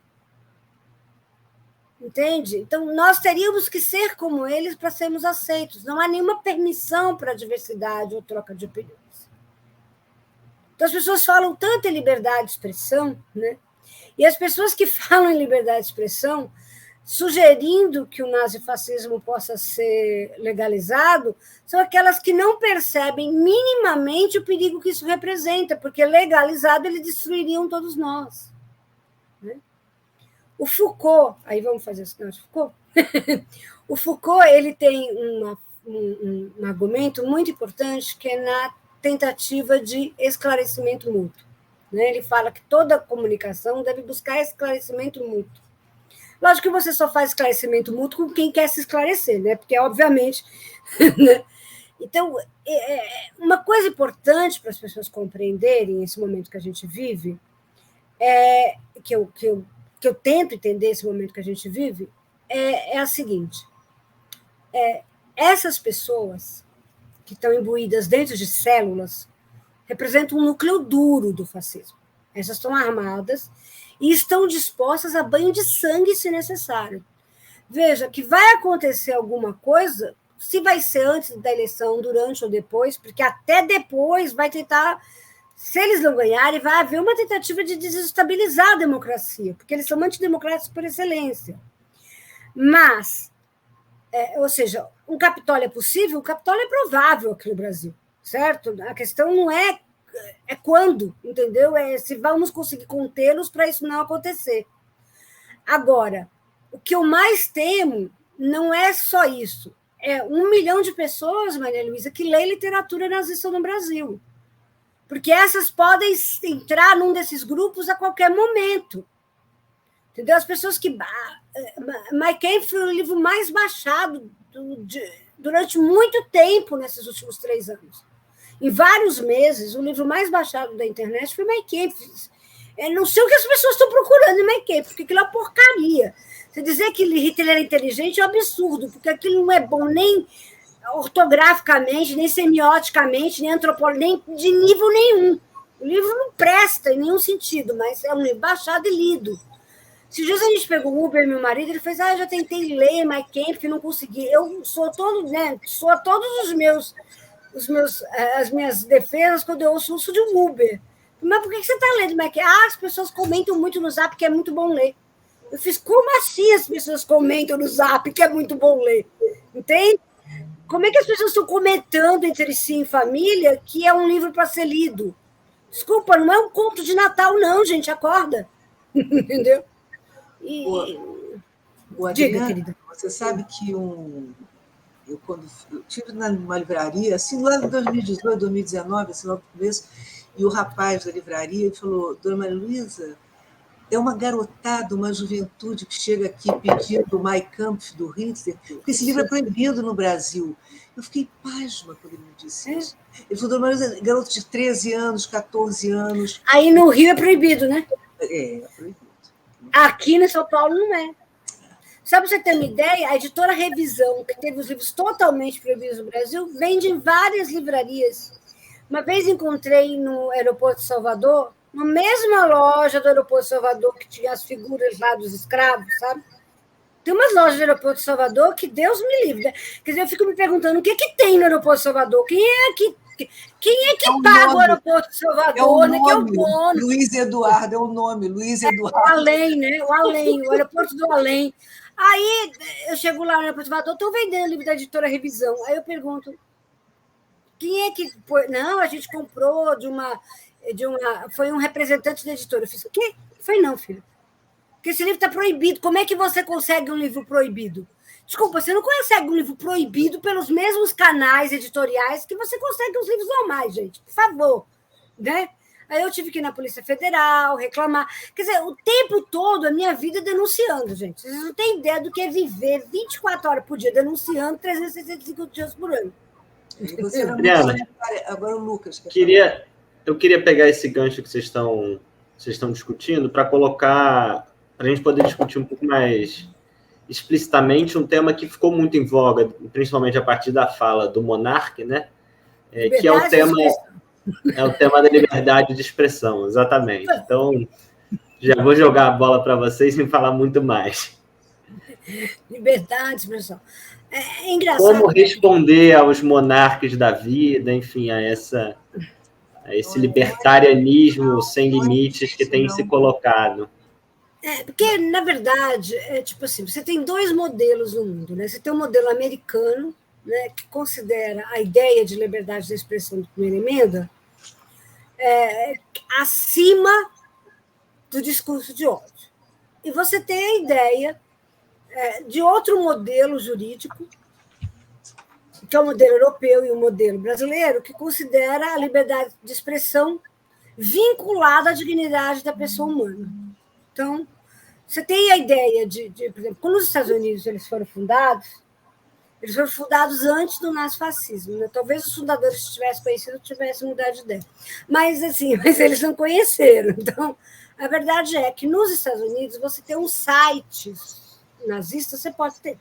Entende? Então, nós teríamos que ser como eles para sermos aceitos. Não há nenhuma permissão para a diversidade ou troca de opiniões. Então, as pessoas falam tanto em liberdade de expressão, né? E as pessoas que falam em liberdade de expressão, sugerindo que o nazifascismo possa ser legalizado, são aquelas que não percebem minimamente o perigo que isso representa, porque legalizado eles destruiriam todos nós. Né? O Foucault, aí vamos fazer isso, não, Foucault? O Foucault ele tem um argumento muito importante que é na tentativa de esclarecimento mútuo. Né? Ele fala que toda comunicação deve buscar esclarecimento mútuo. Lógico que você só faz esclarecimento mútuo com quem quer se esclarecer, né? Porque, obviamente... Né? Então, uma coisa importante para as pessoas compreenderem esse momento que a gente vive, que eu tento entender esse momento que a gente vive, é a seguinte. Essas pessoas que estão imbuídas dentro de células representam um núcleo duro do fascismo. Essas estão armadas e estão dispostas a banho de sangue, se necessário. Veja, que vai acontecer alguma coisa, se vai ser antes da eleição, durante ou depois, porque até depois vai tentar, se eles não ganharem, vai haver uma tentativa de desestabilizar a democracia, porque eles são antidemocráticos por excelência. Mas, ou seja, um Capitólio é possível, o Capitólio é provável aqui no Brasil, certo? A questão não é quando, entendeu? É se vamos conseguir contê-los para isso não acontecer. Agora, o que eu mais temo não é só isso. É 1 milhão de pessoas, Maria Luísa, que lê literatura nazista no Brasil. Porque essas podem entrar num desses grupos a qualquer momento. Entendeu? As pessoas que... Mein Kampf foi o livro mais baixado durante muito tempo nesses últimos 3 anos. Em vários meses, o livro mais baixado da internet foi Mein Kampf. Eu não sei o que as pessoas estão procurando em Mein Kampf, porque aquilo é uma porcaria. Você dizer que Hitler era inteligente é um absurdo, porque aquilo não é bom nem ortograficamente, nem semioticamente, nem antropologicamente, nem de nível nenhum. O livro não presta em nenhum sentido, mas é um livro baixado e lido. Se dias a gente pegou o Uber, meu marido, ele fez, eu já tentei ler Mein Kampf, não consegui. Eu sou todo, né, sou todos as minhas defesas quando eu ouço de um Uber. Mas por que você está lendo Mein Kampf? As pessoas comentam muito no Zap que é muito bom ler. Eu fiz, como assim as pessoas comentam no Zap que é muito bom ler? Entende? Como é que as pessoas estão comentando entre si em família que é um livro para ser lido? Desculpa, não é um conto de Natal, não, gente, acorda. Entendeu? Adriana, querida. Você sabe que eu quando eu estive numa livraria, assim, lá em 2018, 2019, assim, lá no começo, e o rapaz da livraria falou, Dona Maria Luísa, é uma garotada, uma juventude que chega aqui pedindo o Mein Kampf do Hitler, porque esse livro é proibido no Brasil. Eu fiquei pasma quando ele me disse isso. Ele falou, Dona Maria Luísa, garoto de 13 anos, 14 anos. Aí no Rio é proibido, né? É proibido. Aqui em São Paulo não é. Sabe, pra você ter uma ideia, a editora Revisão, que teve os livros totalmente proibidos no Brasil, vende em várias livrarias. Uma vez encontrei no aeroporto de Salvador, na mesma loja do aeroporto de Salvador, que tinha as figuras lá dos escravos, sabe? Tem umas lojas do aeroporto de Salvador que Deus me livre. Né? Quer dizer, eu fico me perguntando o que tem no aeroporto de Salvador? Quem é que paga o aeroporto de Salvador? Né? Que é o dono. Luiz Eduardo, é o nome, Luiz Eduardo. O Além, né? O aeroporto do Além. Aí eu chego lá no aeroporto de Salvador, estou vendendo o livro da editora Revisão. Aí eu pergunto, quem é que... Não, a gente comprou de uma... Foi um representante da editora. Eu fiz, o quê? Foi não, filho. Porque esse livro está proibido. Como é que você consegue um livro proibido? Desculpa, você não consegue um livro proibido pelos mesmos canais editoriais que você consegue os livros normais, gente. Por favor. Né? Aí eu tive que ir na Polícia Federal, reclamar. Quer dizer, o tempo todo a minha vida denunciando, gente. Vocês não têm ideia do que é viver 24 horas por dia denunciando 365 dias por ano. Adriana, agora o Lucas. Eu queria pegar esse gancho que vocês estão discutindo para colocar, para a gente poder discutir um pouco mais explicitamente um tema que ficou muito em voga, principalmente a partir da fala do Monark, né? Que é o tema da liberdade de expressão, exatamente. Então, já vou jogar a bola para vocês sem falar muito mais. Liberdade de expressão. É engraçado. Como responder aos monarcas da vida, enfim, a esse libertarianismo sem limites que tem se colocado. Porque, na verdade, tipo assim, você tem 2 modelos no mundo, né? Você tem um modelo americano, né, que considera a ideia de liberdade de expressão da primeira emenda acima do discurso de ódio. E você tem a ideia de outro modelo jurídico, que é o modelo europeu e o modelo brasileiro, que considera a liberdade de expressão vinculada à dignidade da pessoa humana. Então, você tem a ideia por exemplo, quando os Estados Unidos eles foram fundados antes do nazifascismo. Né? Talvez os fundadores, se tivessem conhecido, tivessem mudado de ideia. Mas eles não conheceram. Então, a verdade é que nos Estados Unidos você tem uns sites nazistas, você pode ter.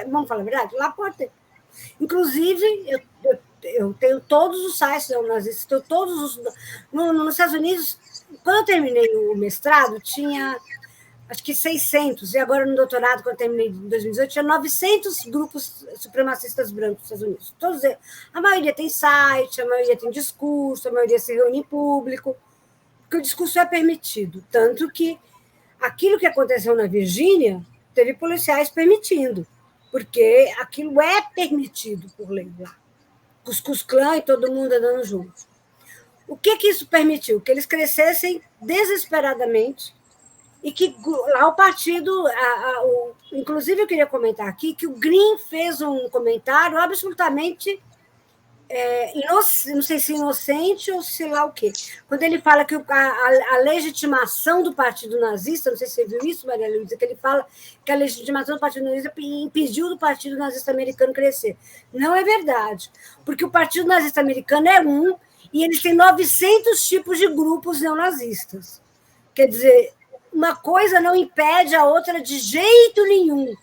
Vamos falar a verdade? Lá pode ter. Inclusive, eu tenho todos os sites nazistas, tenho todos os... Nos Estados Unidos, quando eu terminei o mestrado, tinha acho que 600, e agora no doutorado, quando eu terminei em 2018, tinha 900 grupos supremacistas brancos nos Estados Unidos. Todos eles. A maioria tem site, a maioria tem discurso, a maioria se reúne em público, porque o discurso é permitido. Tanto que aquilo que aconteceu na Virgínia, teve policiais permitindo, porque aquilo é permitido por lei lá. Cuscuz Clã e todo mundo andando junto. O que isso permitiu? Que eles crescessem desesperadamente e que lá o partido... inclusive, eu queria comentar aqui que o Green fez um comentário absolutamente... não sei se inocente ou sei lá o quê. Quando ele fala que a legitimação do partido nazista, não sei se você viu isso, Maria Luísa, que ele fala que a legitimação do partido nazista impediu do partido nazista americano crescer. Não é verdade, porque o partido nazista americano é um e eles têm 900 tipos de grupos neonazistas. Quer dizer, uma coisa não impede a outra de jeito nenhum.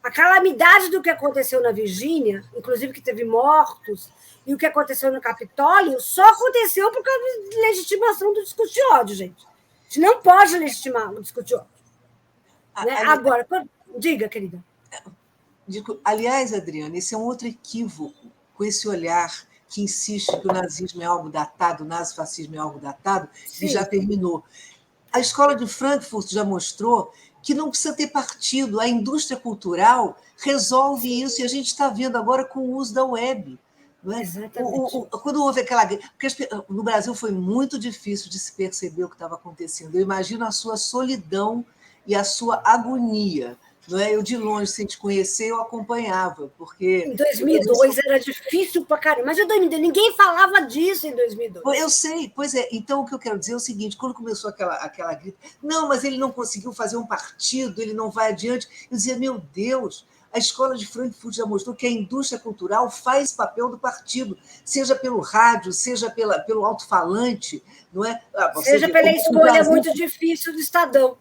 A calamidade do que aconteceu na Virgínia, inclusive que teve mortos, e o que aconteceu no Capitólio, só aconteceu por causa da legitimação do discurso de ódio, gente. A gente não pode legitimar o discurso de ódio. Né? Agora, diga, querida. Aliás, Adriana, esse é um outro equívoco, com esse olhar que insiste que o nazismo é algo datado, o nazifascismo é algo datado, e já terminou. A escola de Frankfurt já mostrou que não precisa ter partido, a indústria cultural resolve isso, e a gente está vendo agora com o uso da web. Não é? Exatamente. Quando houve aquela... Porque no Brasil foi muito difícil de se perceber o que estava acontecendo. Eu imagino a sua solidão e a sua agonia. Não é? Eu, de longe, sem te conhecer, eu acompanhava, porque... Em 2002 era difícil pra caramba, mas em 2002 ninguém falava disso em 2002. Eu sei, pois é. Então, o que eu quero dizer é o seguinte, quando começou aquela grita, não, mas ele não conseguiu fazer um partido, ele não vai adiante, eu dizia, meu Deus, a escola de Frankfurt já mostrou que a indústria cultural faz papel do partido, seja pelo rádio, seja pelo alto-falante, não é? Seja pela escolha muito difícil do Estadão.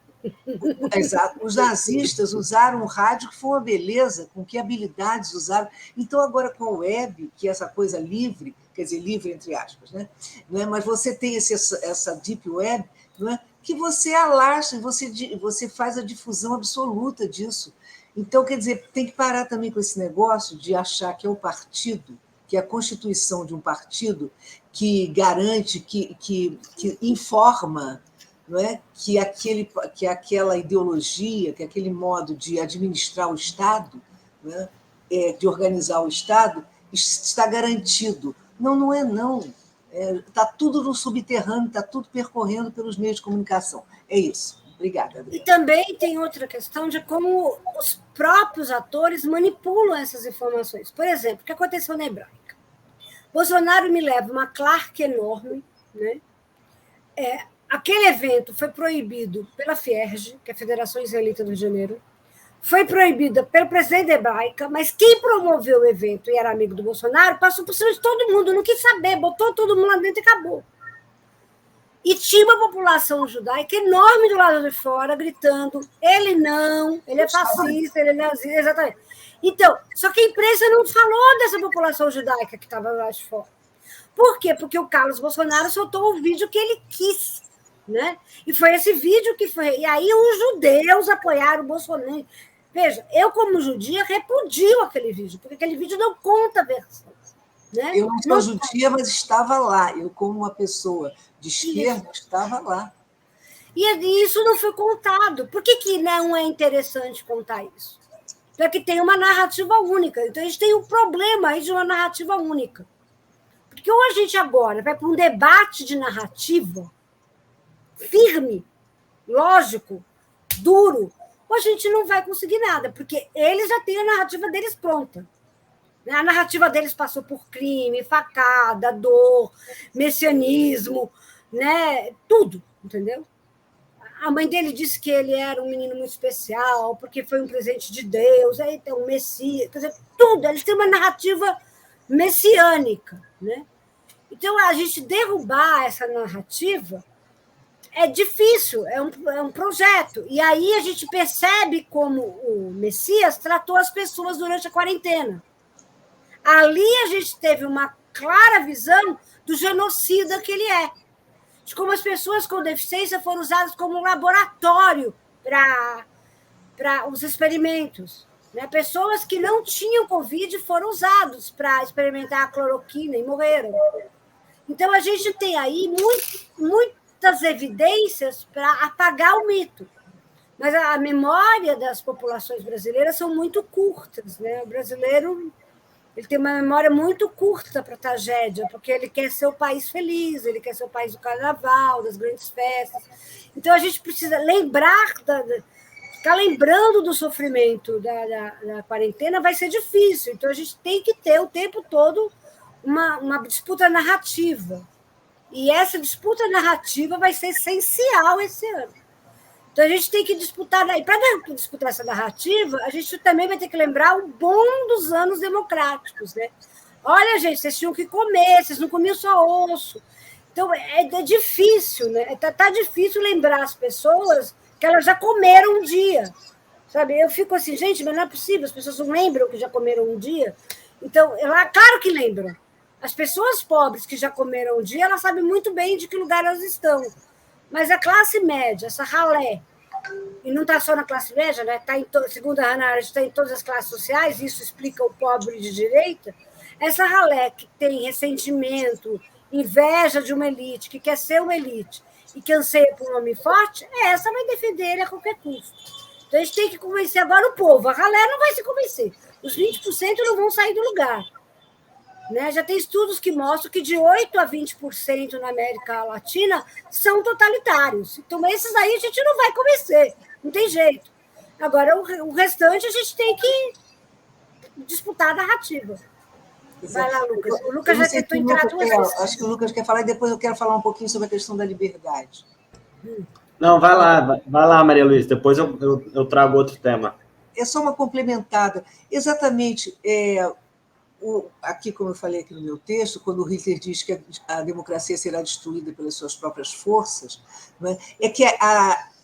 Exato. Os nazistas usaram o rádio, que foi uma beleza, com que habilidades usaram. Então, agora com a web, que é essa coisa livre, quer dizer, livre entre aspas, né? Não é? Mas você tem essa deep web, não é? Que você alastra, você faz a difusão absoluta disso. Então, quer dizer, tem que parar também com esse negócio de achar que é o partido, que é a constituição de um partido que garante, que informa, não é? que aquela ideologia, que aquele modo de administrar o Estado, não é? De organizar o Estado, está garantido. Não é, não. Está tudo no subterrâneo, está tudo percorrendo pelos meios de comunicação. É isso. Obrigada, Adriana. E também tem outra questão de como os próprios atores manipulam essas informações. Por exemplo, o que aconteceu na Hebraica? Bolsonaro me leva uma Clark enorme, né? Aquele evento foi proibido pela FIERJ, que é a Federação Israelita do Rio de Janeiro, foi proibida pelo presidente da Hebraica, mas quem promoveu o evento e era amigo do Bolsonaro passou por cima de todo mundo, não quis saber, botou todo mundo lá dentro e acabou. E tinha uma população judaica enorme do lado de fora, gritando, ele é fascista, ele é nazista, exatamente. Então, só que a imprensa não falou dessa população judaica que estava lá de fora. Por quê? Porque o Carlos Bolsonaro soltou o vídeo que ele quis. Né? E foi esse vídeo que foi. E aí os judeus apoiaram o Bolsonaro. Veja, eu, como judia, repudio aquele vídeo, porque aquele vídeo não conta a versão. Né? Eu não sou judia, mas estava lá. Eu, como uma pessoa de esquerda, estava lá. E isso não foi contado. Por que não é interessante contar isso? Porque tem uma narrativa única. Então, a gente tem um problema aí de uma narrativa única. Porque ou a gente agora vai para um debate de narrativa firme, lógico, duro, ou a gente não vai conseguir nada, porque eles já têm a narrativa deles pronta. A narrativa deles passou por crime, facada, dor, messianismo, né? Tudo, entendeu? A mãe dele disse que ele era um menino muito especial, porque foi um presente de Deus, aí tem um Messias, quer dizer, tudo, eles têm uma narrativa messiânica, né? Então, a gente derrubar essa narrativa é difícil, é um projeto. E aí a gente percebe como o Messias tratou as pessoas durante a quarentena. Ali a gente teve uma clara visão do genocida que ele é, de como as pessoas com deficiência foram usadas como um laboratório para os experimentos. Né? Pessoas que não tinham Covid foram usados para experimentar a cloroquina e morreram. Então, a gente tem aí muitas evidências para apagar o mito. Mas a memória das populações brasileiras são muito curtas. Né? O brasileiro ele tem uma memória muito curta para a tragédia, porque ele quer ser o país feliz, ele quer ser o país do carnaval, das grandes festas. Então, a gente precisa lembrar, ficar lembrando do sofrimento da quarentena vai ser difícil. Então, a gente tem que ter o tempo todo uma disputa narrativa. E essa disputa narrativa vai ser essencial esse ano. Então, a gente tem que disputar. E para disputar essa narrativa, a gente também vai ter que lembrar o bom dos anos democráticos. Né? Olha, gente, vocês tinham que comer, vocês não comiam só osso. Então, é difícil, né? Tá difícil lembrar as pessoas que elas já comeram um dia. Sabe? Eu fico assim, gente, mas não é possível, as pessoas não lembram que já comeram um dia. Então, claro que lembram. As pessoas pobres que já comeram um dia, elas sabem muito bem de que lugar elas estão. Mas a classe média, essa ralé, e não está só na classe média, né? Segundo a Hannah Arendt, está em todas as classes sociais, isso explica o pobre de direita, essa ralé que tem ressentimento, inveja de uma elite, que quer ser uma elite e que anseia por um homem forte, essa vai defender ele a qualquer custo. Então, a gente tem que convencer agora o povo. A ralé não vai se convencer. Os 20% não vão sair do lugar. Né? Já tem estudos que mostram que de 8% a 20% na América Latina são totalitários. Então, esses aí a gente não vai convencer, não tem jeito. Agora, o restante a gente tem que disputar a narrativa. Vai lá, Lucas. O Lucas já tentou entrar duas vezes. Acho que o Lucas quer falar e depois eu quero falar um pouquinho sobre a questão da liberdade. Não, vai lá, Maria Luísa, depois eu trago outro tema. É só uma complementada. Exatamente. Aqui, como eu falei aqui no meu texto, quando o Hitler diz que a democracia será destruída pelas suas próprias forças, né, é que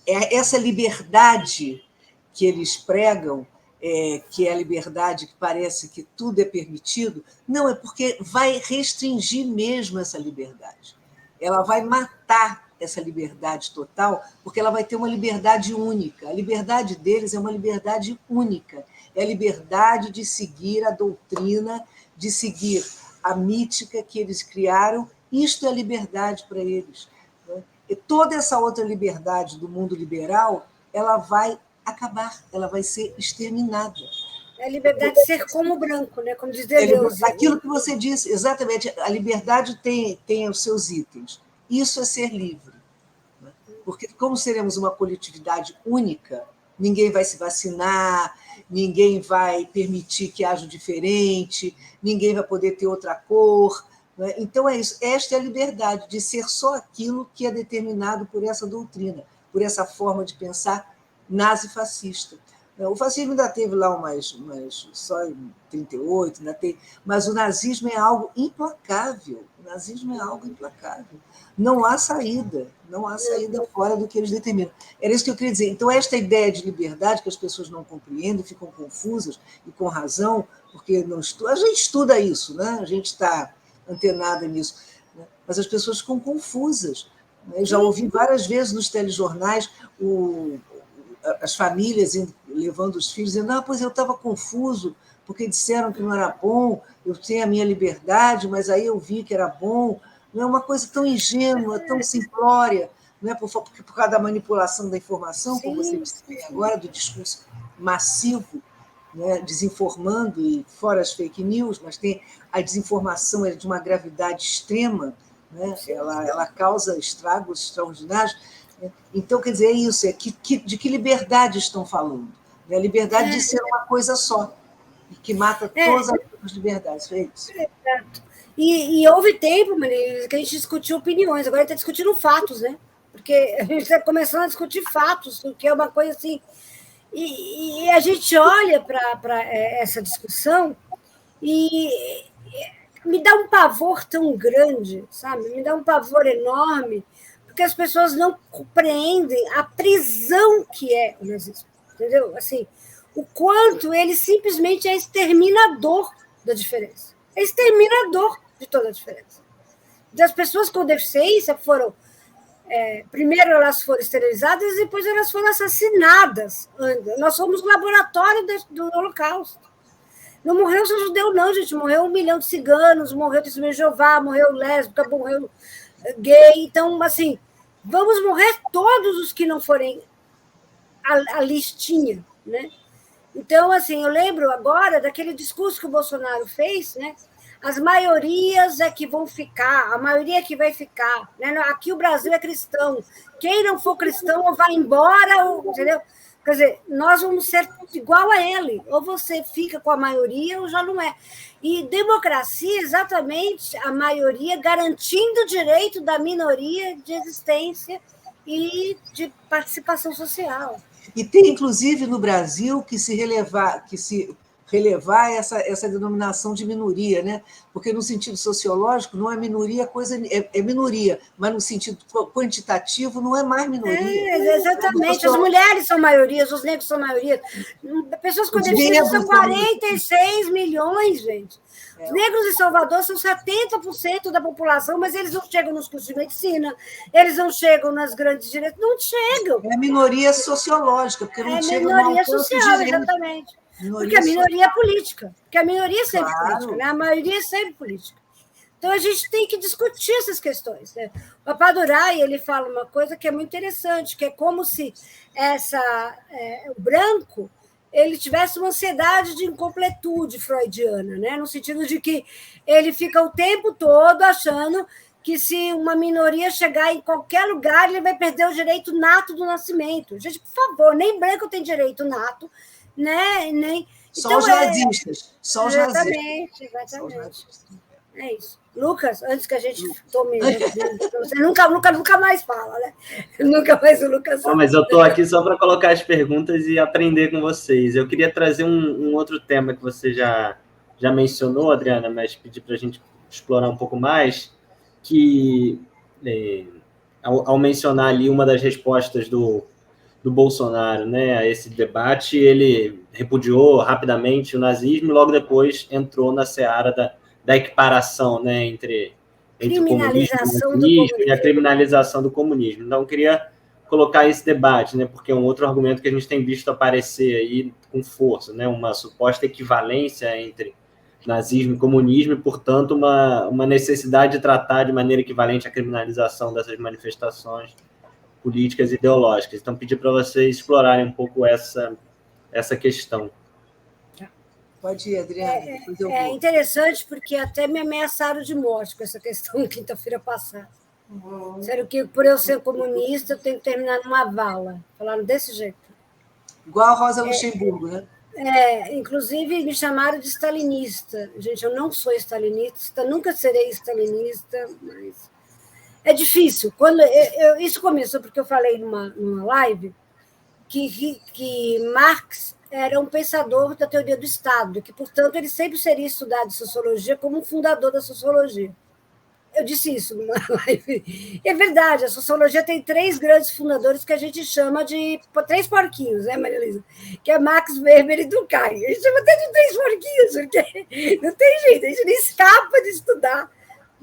essa liberdade que eles pregam, que é a liberdade que parece que tudo é permitido, não, é porque vai restringir mesmo essa liberdade. Ela vai matar essa liberdade total, porque ela vai ter uma liberdade única. A liberdade deles é uma liberdade única. É a liberdade de seguir a doutrina, de seguir a mítica que eles criaram. Isto é a liberdade para eles. E toda essa outra liberdade do mundo liberal, ela vai acabar, ela vai ser exterminada. É a liberdade de ser como o branco, né? Como diz Deleuze. Aquilo que você disse, exatamente, a liberdade tem os seus itens. Isso é ser livre. Porque, como seremos uma coletividade única, ninguém vai se vacinar, ninguém vai permitir que haja diferente, ninguém vai poder ter outra cor. Né? Então, é isso. Esta é a liberdade de ser só aquilo que é determinado por essa doutrina, por essa forma de pensar nazi-fascista. O fascismo ainda teve lá só em 1938, ainda tem, mas o nazismo é algo implacável. O nazismo é algo implacável. Não há saída fora do que eles determinam. Era isso que eu queria dizer. Então, esta ideia de liberdade que as pessoas não compreendem, ficam confusas, e com razão, porque não a gente estuda isso, né? A gente está antenada nisso, né? Mas as pessoas ficam confusas. Né? Já ouvi várias vezes nos telejornais as famílias levando os filhos, dizendo, pois eu estava confuso, porque disseram que não era bom, eu tenho a minha liberdade, mas aí eu vi que era bom. Não é uma coisa tão ingênua, tão simplória, não é por causa da manipulação da informação, sim, como você disse agora, do discurso massivo, né, desinformando, e fora as fake news, mas tem a desinformação é de uma gravidade extrema, né? Ela causa estragos extraordinários. Então, quer dizer, é isso, de que liberdade estão falando? A liberdade de ser uma coisa só, que mata todas as liberdades. É isso. Exato. E houve tempo, Maria, que a gente discutiu opiniões, agora a gente está discutindo fatos, né? Porque a gente está começando a discutir fatos, que é uma coisa assim. E a gente olha para essa discussão e me dá um pavor tão grande, sabe? Me dá um pavor enorme, porque as pessoas não compreendem a prisão que é o nazismo, entendeu? Assim, o quanto ele simplesmente é exterminador da diferença. É exterminador de toda a diferença. As pessoas com deficiência foram primeiro elas foram esterilizadas e depois elas foram assassinadas. Nós somos o laboratório do Holocausto. Não morreu só judeu, não, gente. Morreu 1 milhão de ciganos, morreu testemunho de Jeová, morreu lésbica, morreu gay. Então, assim, vamos morrer todos os que não forem a listinha, né? Então, assim, eu lembro agora daquele discurso que o Bolsonaro fez, né? As maiorias é que vão ficar, a maioria é que vai ficar. Né? Aqui o Brasil é cristão. Quem não for cristão ou vai embora, entendeu? Quer dizer, nós vamos ser igual a ele. Ou você fica com a maioria ou já não é. E democracia é exatamente a maioria garantindo o direito da minoria de existência e de participação social. E tem, inclusive, no Brasil, que se relevar essa denominação de minoria, né? Porque no sentido sociológico não é minoria, é minoria, mas no sentido quantitativo não é mais minoria. Exatamente. As mulheres são maiorias, os negros são maioria. Pessoas com deficiência são 46 milhões, gente. Os negros em Salvador são 70% da população, mas eles não chegam nos cursos de medicina, eles não chegam nas grandes diretas, não chegam. É minoria sociológica, porque não chega no minoria social, exatamente. Porque a minoria é política, porque a minoria é sempre política, né? A maioria é sempre política. Então, a gente tem que discutir essas questões. Né? O Papadurai, ele fala uma coisa que é muito interessante, que é como se o branco ele tivesse uma ansiedade de incompletude freudiana, né? No sentido de que ele fica o tempo todo achando que se uma minoria chegar em qualquer lugar, ele vai perder o direito nato do nascimento. Gente, por favor, nem branco tem direito nato, né? Só os nazistas. Só os nazistas. Exatamente. É isso. Lucas, antes que a gente tome... Você nunca mais fala, né? Nunca mais o Lucas fala. Não, mas eu estou aqui só para colocar as perguntas e aprender com vocês. Eu queria trazer um outro tema que você já mencionou, Adriana, mas pedir para a gente explorar um pouco mais, que ao mencionar ali uma das respostas do Bolsonaro, né, a esse debate, ele repudiou rapidamente o nazismo e logo depois entrou na seara da equiparação, né, entre o comunismo e a criminalização do comunismo. Então, eu queria colocar esse debate, né, porque é um outro argumento que a gente tem visto aparecer aí com força, né, uma suposta equivalência entre nazismo e comunismo e, portanto, uma necessidade de tratar de maneira equivalente a criminalização dessas manifestações políticas e ideológicas. Então, pedir para vocês explorarem um pouco essa questão. Pode ir, Adriana. É interessante porque até me ameaçaram de morte com essa questão quinta-feira passada. Disseram que, por eu ser comunista, eu tenho que terminar numa vala. Falaram desse jeito. Igual a Rosa Luxemburgo, né? Inclusive, me chamaram de stalinista. Gente, eu não sou stalinista, nunca serei stalinista, mas... É difícil. Isso começou porque eu falei numa live que Marx era um pensador da teoria do Estado, que, portanto, ele sempre seria estudado em sociologia como um fundador da sociologia. Eu disse isso numa live. E é verdade, a sociologia tem 3 grandes fundadores que a gente chama de 3 porquinhos, né, Maria Elisa? Que é Max Weber e Durkheim. A gente chama até de 3 porquinhos, porque não tem jeito, a gente não escapa de estudar.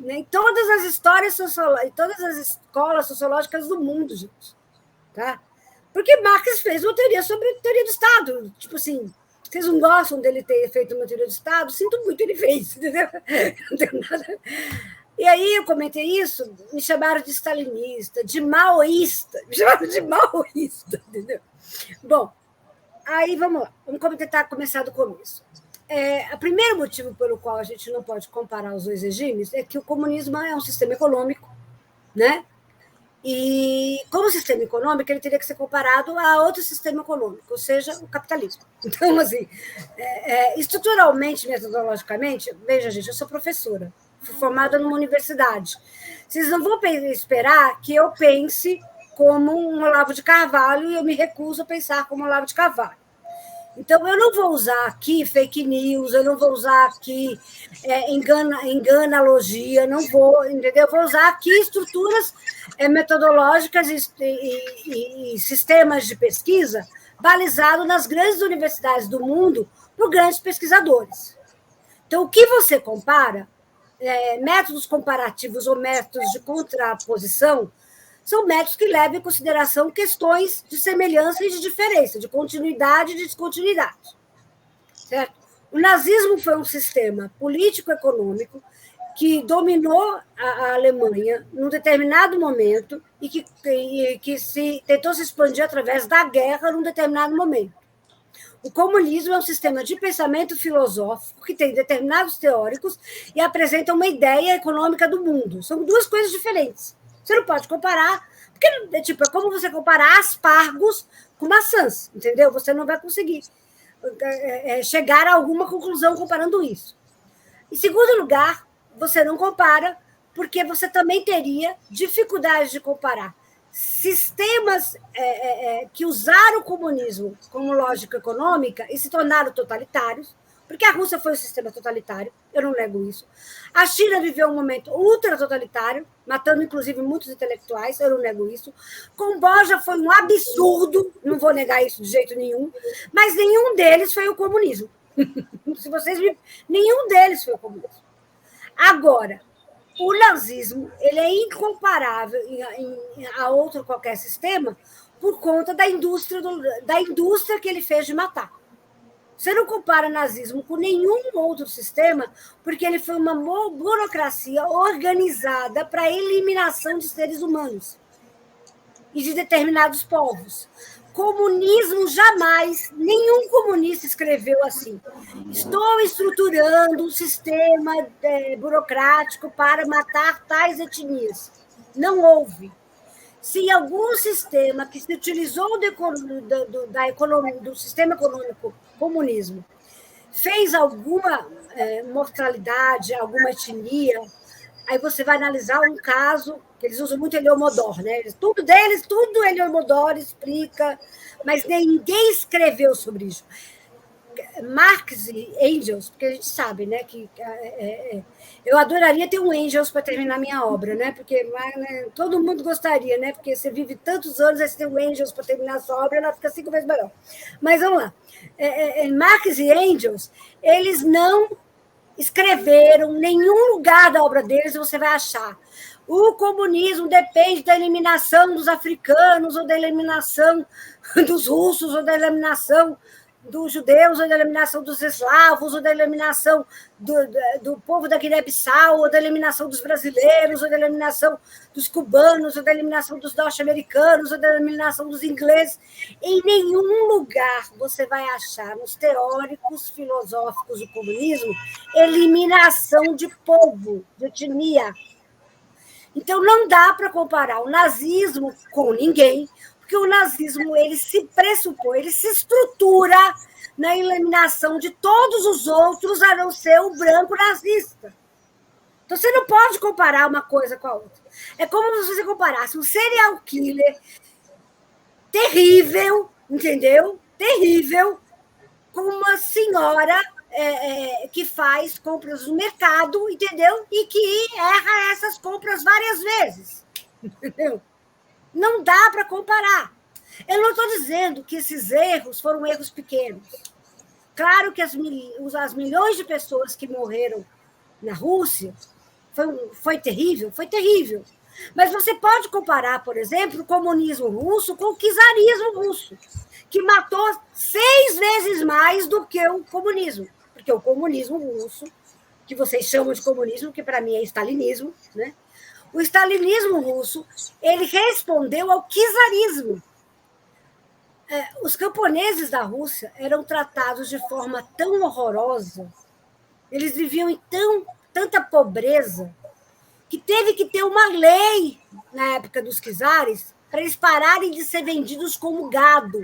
Em todas as histórias sociológicas, todas as escolas sociológicas do mundo, gente. Tá? Porque Marx fez uma teoria sobre a teoria do Estado. Tipo assim, vocês não gostam dele ter feito uma teoria do Estado? Sinto muito, ele fez. Entendeu? Não tem nada. E aí eu comentei isso, me chamaram de stalinista, de maoísta. Me chamaram de maoísta, entendeu? Bom, aí vamos lá. Vamos tentar começar do começo. O primeiro motivo pelo qual a gente não pode comparar os 2 regimes é que o comunismo é um sistema econômico, né? E, como sistema econômico, ele teria que ser comparado a outro sistema econômico, ou seja, o capitalismo. Então, assim, estruturalmente, metodologicamente, veja, gente, eu sou professora, fui formada numa universidade. Vocês não vão esperar que eu pense como um Olavo de Carvalho e eu me recuso a pensar como Olavo de Carvalho. Então, eu não vou usar aqui fake news, eu não vou usar aqui enganalogia, não vou, entendeu? Eu vou usar aqui estruturas metodológicas e sistemas de pesquisa balizados nas grandes universidades do mundo por grandes pesquisadores. Então, o que você compara, métodos comparativos ou métodos de contraposição, são métodos que levam em consideração questões de semelhança e de diferença, de continuidade e de descontinuidade. Certo? O nazismo foi um sistema político-econômico que dominou a Alemanha num determinado momento e que tentou se expandir através da guerra num determinado momento. O comunismo é um sistema de pensamento filosófico que tem determinados teóricos e apresenta uma ideia econômica do mundo. São duas coisas diferentes. Você não pode comparar, porque é como você comparar aspargos com maçãs, entendeu? Você não vai conseguir chegar a alguma conclusão comparando isso. Em segundo lugar, você não compara, porque você também teria dificuldade de comparar sistemas que usaram o comunismo como lógica econômica e se tornaram totalitários, porque a Rússia foi um sistema totalitário, eu não nego isso. A China viveu um momento ultra-totalitário, matando, inclusive, muitos intelectuais, eu não nego isso. Camboja foi um absurdo, não vou negar isso de jeito nenhum, mas nenhum deles foi o comunismo. Se vocês nenhum deles foi o comunismo. Agora, o nazismo ele é incomparável a outro qualquer sistema por conta da indústria que ele fez de matar. Você não compara nazismo com nenhum outro sistema, porque ele foi uma burocracia organizada para a eliminação de seres humanos e de determinados povos. Comunismo jamais, nenhum comunista escreveu assim. Estou estruturando um sistema burocrático para matar tais etnias. Não houve. Se algum sistema que se utilizou do sistema econômico comunismo fez alguma mortalidade, alguma etnia, aí você vai analisar um caso, que eles usam muito Heliomodoro, né? Tudo Heliomodoro explica, mas ninguém escreveu sobre isso. Marx e Engels, porque a gente sabe, né, que eu adoraria ter um Engels para terminar minha obra, né, porque todo mundo gostaria, né, porque você vive tantos anos, aí você tem um Engels para terminar a sua obra, ela fica 5 vezes melhor. Mas vamos lá. Marx e Engels, eles não escreveram nenhum lugar da obra deles, você vai achar. O comunismo depende da eliminação dos africanos, ou da eliminação dos russos, ou da eliminação dos judeus, ou da eliminação dos eslavos, ou da eliminação do povo da Guiné-Bissau, ou da eliminação dos brasileiros, ou da eliminação dos cubanos, ou da eliminação dos norte-americanos, ou da eliminação dos ingleses. Em nenhum lugar você vai achar, nos teóricos filosóficos do comunismo, eliminação de povo, de etnia. Então, não dá para comparar o nazismo com ninguém, porque o nazismo ele se pressupõe, ele se estrutura na eliminação de todos os outros, a não ser o branco nazista. Então, você não pode comparar uma coisa com a outra. É como se você comparasse um serial killer terrível, entendeu? Terrível, com uma senhora que faz compras no mercado, entendeu? E que erra essas compras várias vezes, entendeu? Não dá para comparar. Eu não estou dizendo que esses erros foram erros pequenos. Claro que as milhões de pessoas que morreram na Rússia foi terrível, foi terrível. Mas você pode comparar, por exemplo, o comunismo russo com o czarismo russo, que matou 6 vezes mais do que o comunismo. Porque o comunismo russo, que vocês chamam de comunismo, que para mim é stalinismo, né? O stalinismo russo, ele respondeu ao czarismo. Os camponeses da Rússia eram tratados de forma tão horrorosa, eles viviam em tanta pobreza, que teve que ter uma lei, na época dos czares, para eles pararem de ser vendidos como gado.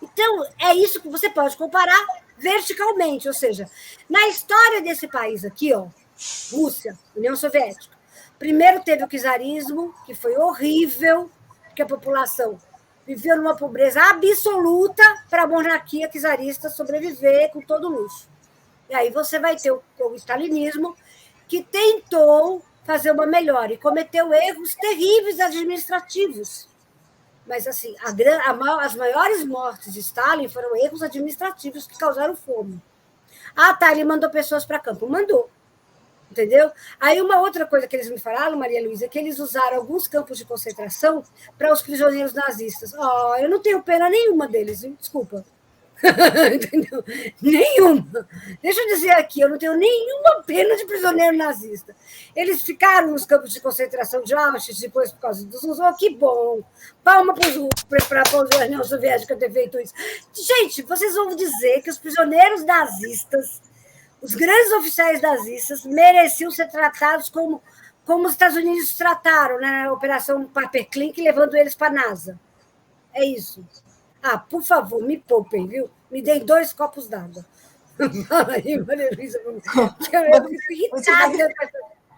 Então, é isso que você pode comparar verticalmente, ou seja, na história desse país aqui, ó, Rússia, União Soviética. Primeiro teve o czarismo, que foi horrível, porque a população viveu numa pobreza absoluta para a monarquia czarista sobreviver com todo luxo. E aí você vai ter o stalinismo, que tentou fazer uma melhora e cometeu erros terríveis administrativos. Mas, assim, as maiores mortes de Stalin foram erros administrativos que causaram fome. Ah, tá, ele mandou pessoas para campo. Mandou. Entendeu? Aí uma outra coisa que eles me falaram, Maria Luísa, é que eles usaram alguns campos de concentração para os prisioneiros nazistas. Eu não tenho pena nenhuma deles, hein? Desculpa. Entendeu? Nenhuma. Deixa eu dizer aqui, eu não tenho nenhuma pena de prisioneiro nazista. Eles ficaram nos campos de concentração de Auschwitz depois por causa dos russos. Que bom. Palma para a União Soviética ter feito isso. Gente, vocês vão dizer que os prisioneiros nazistas, os grandes oficiais nazistas, mereciam ser tratados como os Estados Unidos trataram, né, na Operação Paperclink, levando eles para a NASA. É isso. Por favor, me poupem, viu? Me deem 2 copos d'água. Fala aí, Maria Luísa. Eu fico irritada.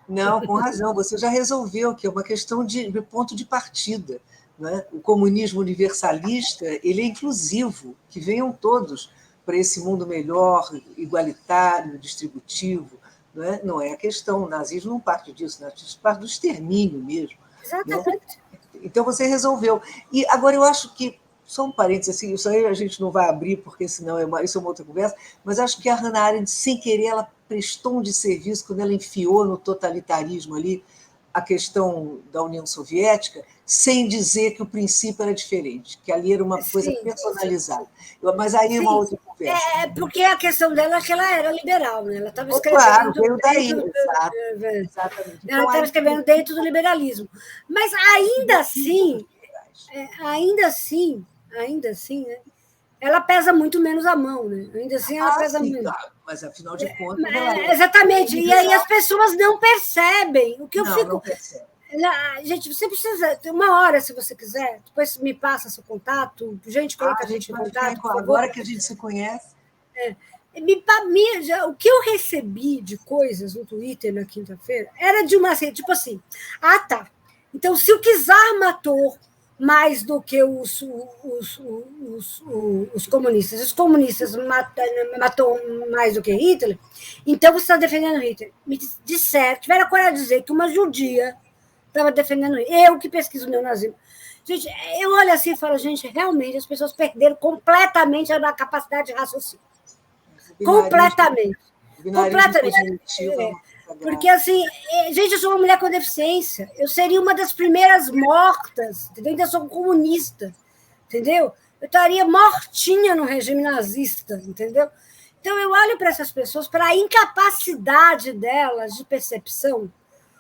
Não, com razão. Você já resolveu que é uma questão de ponto de partida. Né? O comunismo universalista, ele é inclusivo, que venham todos para esse mundo melhor, igualitário, distributivo. Não é a questão. O nazismo não parte disso, o nazismo parte do extermínio mesmo. Exatamente. Né? Então, você resolveu. E agora eu acho que, só um parênteses, assim, isso aí a gente não vai abrir, porque senão isso é uma outra conversa, mas acho que a Hannah Arendt, sem querer, ela prestou um desserviço quando ela enfiou no totalitarismo ali a questão da União Soviética, sem dizer que o princípio era diferente, que ali era uma coisa personalizada. Mas aí é uma outra conversa. Porque a questão dela é que ela era liberal, né? Ela estava escrevendo... Claro, veio daí, exatamente. Ela estava escrevendo dentro do liberalismo. Mas ainda assim, né? Ela pesa muito menos a mão, né? Ainda assim, ela pesa menos. Claro, mas afinal de contas... Exatamente, e aí as pessoas não percebem. O que eu fico... Não percebe. Gente, você precisa... Uma hora, se você quiser, depois me passa seu contato, gente, coloca a gente em contato. Agora que a gente se conhece... O que eu recebi de coisas no Twitter na quinta-feira era de uma... Tipo assim, tá. Então, se o Czar matou mais do que os comunistas. Os comunistas matou mais do que Hitler, então você está defendendo Hitler. Me disseram, tiveram a coragem de dizer que uma judia estava defendendo Hitler. Eu que pesquiso o neonazismo. Gente, eu olho assim e falo, gente, realmente as pessoas perderam completamente a capacidade de raciocínio. Completamente. Porque, assim, gente, eu sou uma mulher com deficiência. Eu seria uma das primeiras mortas, entendeu? Ainda sou comunista, entendeu? Eu estaria mortinha no regime nazista, entendeu? Então, eu olho para essas pessoas, para a incapacidade delas de percepção,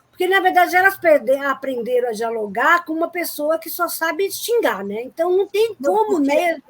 porque, na verdade, elas aprenderam a dialogar com uma pessoa que só sabe xingar, né? Então, não tem como mesmo.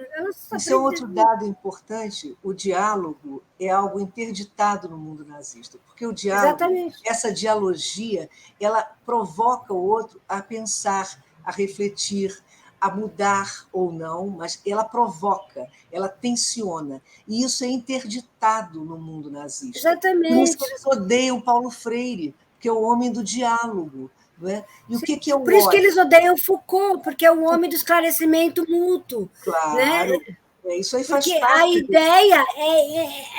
Isso é outro dado importante. O diálogo é algo interditado no mundo nazista, porque o diálogo, exatamente, essa dialogia, ela provoca o outro a pensar, a refletir, a mudar ou não, mas ela provoca, ela tensiona. E isso é interditado no mundo nazista. Exatamente. Por isso que eles odeiam Paulo Freire, que é o homem do diálogo. Não é? E o que é o Por isso que eles odeiam Foucault, porque é o homem do esclarecimento mútuo. Claro. Né? Isso aí faz porque parte. A ideia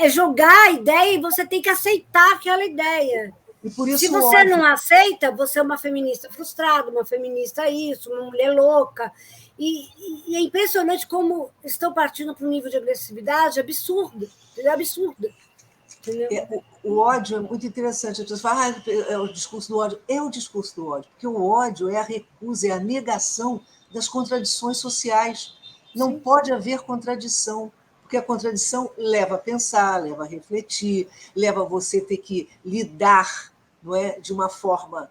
é jogar a ideia e você tem que aceitar aquela ideia. E por isso se você não aceita, você é uma feminista frustrada, uma feminista isso, uma mulher louca. E é impressionante como estão partindo para um nível de agressividade absurdo. Absurdo. O ódio é muito interessante. As pessoas falam, é o discurso do ódio. É o discurso do ódio, porque o ódio é a recusa, é a negação das contradições sociais. Não Sim. pode haver contradição, porque a contradição leva a pensar, leva a refletir, leva a você ter que lidar, não é, de uma forma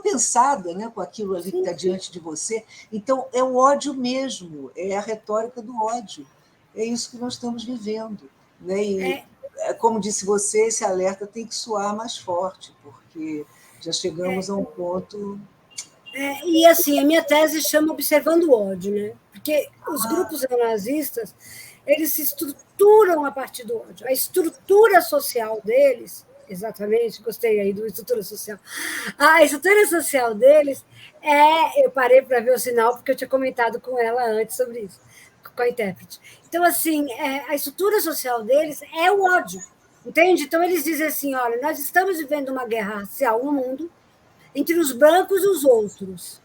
pensada, né, com aquilo ali que está diante de você. Então, é o ódio mesmo, é a retórica do ódio. É isso que nós estamos vivendo. Né? E, como disse você, esse alerta tem que soar mais forte, porque já chegamos a um ponto... E assim, a minha tese chama Observando o Ódio, né? Porque os grupos neonazistas, eles se estruturam a partir do ódio. A estrutura social deles, exatamente, gostei aí do estrutura social. A estrutura social deles eu parei para ver o sinal, porque eu tinha comentado com ela antes sobre isso, com a intérprete. Então, assim, a estrutura social deles é o ódio, entende? Então, eles dizem assim, olha, nós estamos vivendo uma guerra racial no mundo, entre os brancos e os outros.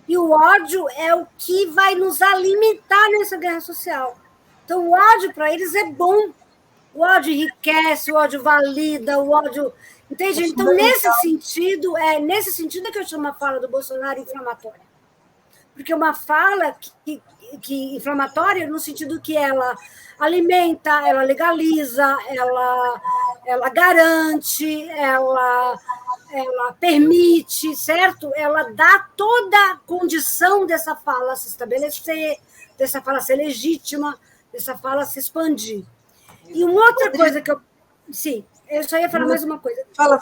E o ódio é o que vai nos alimentar nessa guerra social. Então, o ódio para eles é bom. O ódio enriquece, o ódio valida, o ódio... Entende? Então, nesse sentido é que eu chamo a fala do Bolsonaro inflamatória. Porque uma fala que inflamatória no sentido que ela alimenta, ela legaliza, ela garante, ela permite, certo? Ela dá toda a condição dessa fala se estabelecer, dessa fala ser legítima, dessa fala se expandir. E uma outra coisa que eu... Sim, eu só ia falar mais uma coisa. Fala.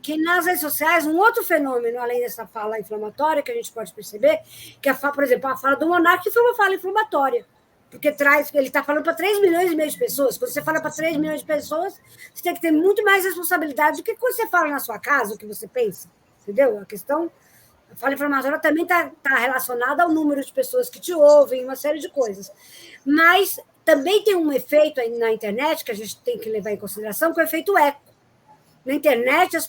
Que nas redes sociais, um outro fenômeno, além dessa fala inflamatória, que a gente pode perceber, que, por exemplo, a fala do Monark foi uma fala inflamatória, porque ele está falando para 3 milhões e meio de pessoas. Quando você fala para 3 milhões de pessoas, você tem que ter muito mais responsabilidade do que quando você fala na sua casa, o que você pensa. Entendeu? A fala inflamatória também está relacionada ao número de pessoas que te ouvem, uma série de coisas. Mas também tem um efeito aí na internet que a gente tem que levar em consideração, que é o efeito eco. Na internet, a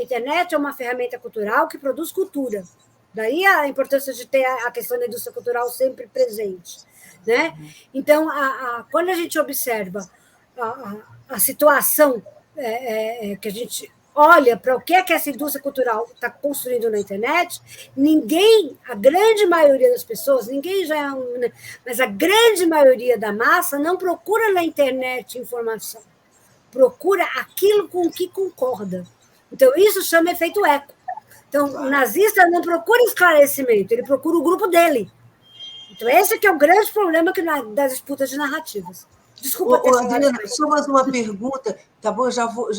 internet é uma ferramenta cultural que produz cultura. Daí a importância de ter a questão da indústria cultural sempre presente. Né? Então, quando a gente observa a situação que a gente olha para o que é que essa indústria cultural está construindo na internet, a grande maioria das pessoas, mas a grande maioria da massa não procura na internet informação, procura aquilo com que concorda. Então, isso chama efeito eco. Então, o nazista não procura esclarecimento, ele procura o grupo dele. Então, esse que é o grande problema das disputas de narrativas. Desculpa. Adriana, só mais uma pergunta, tá bom? Já vou.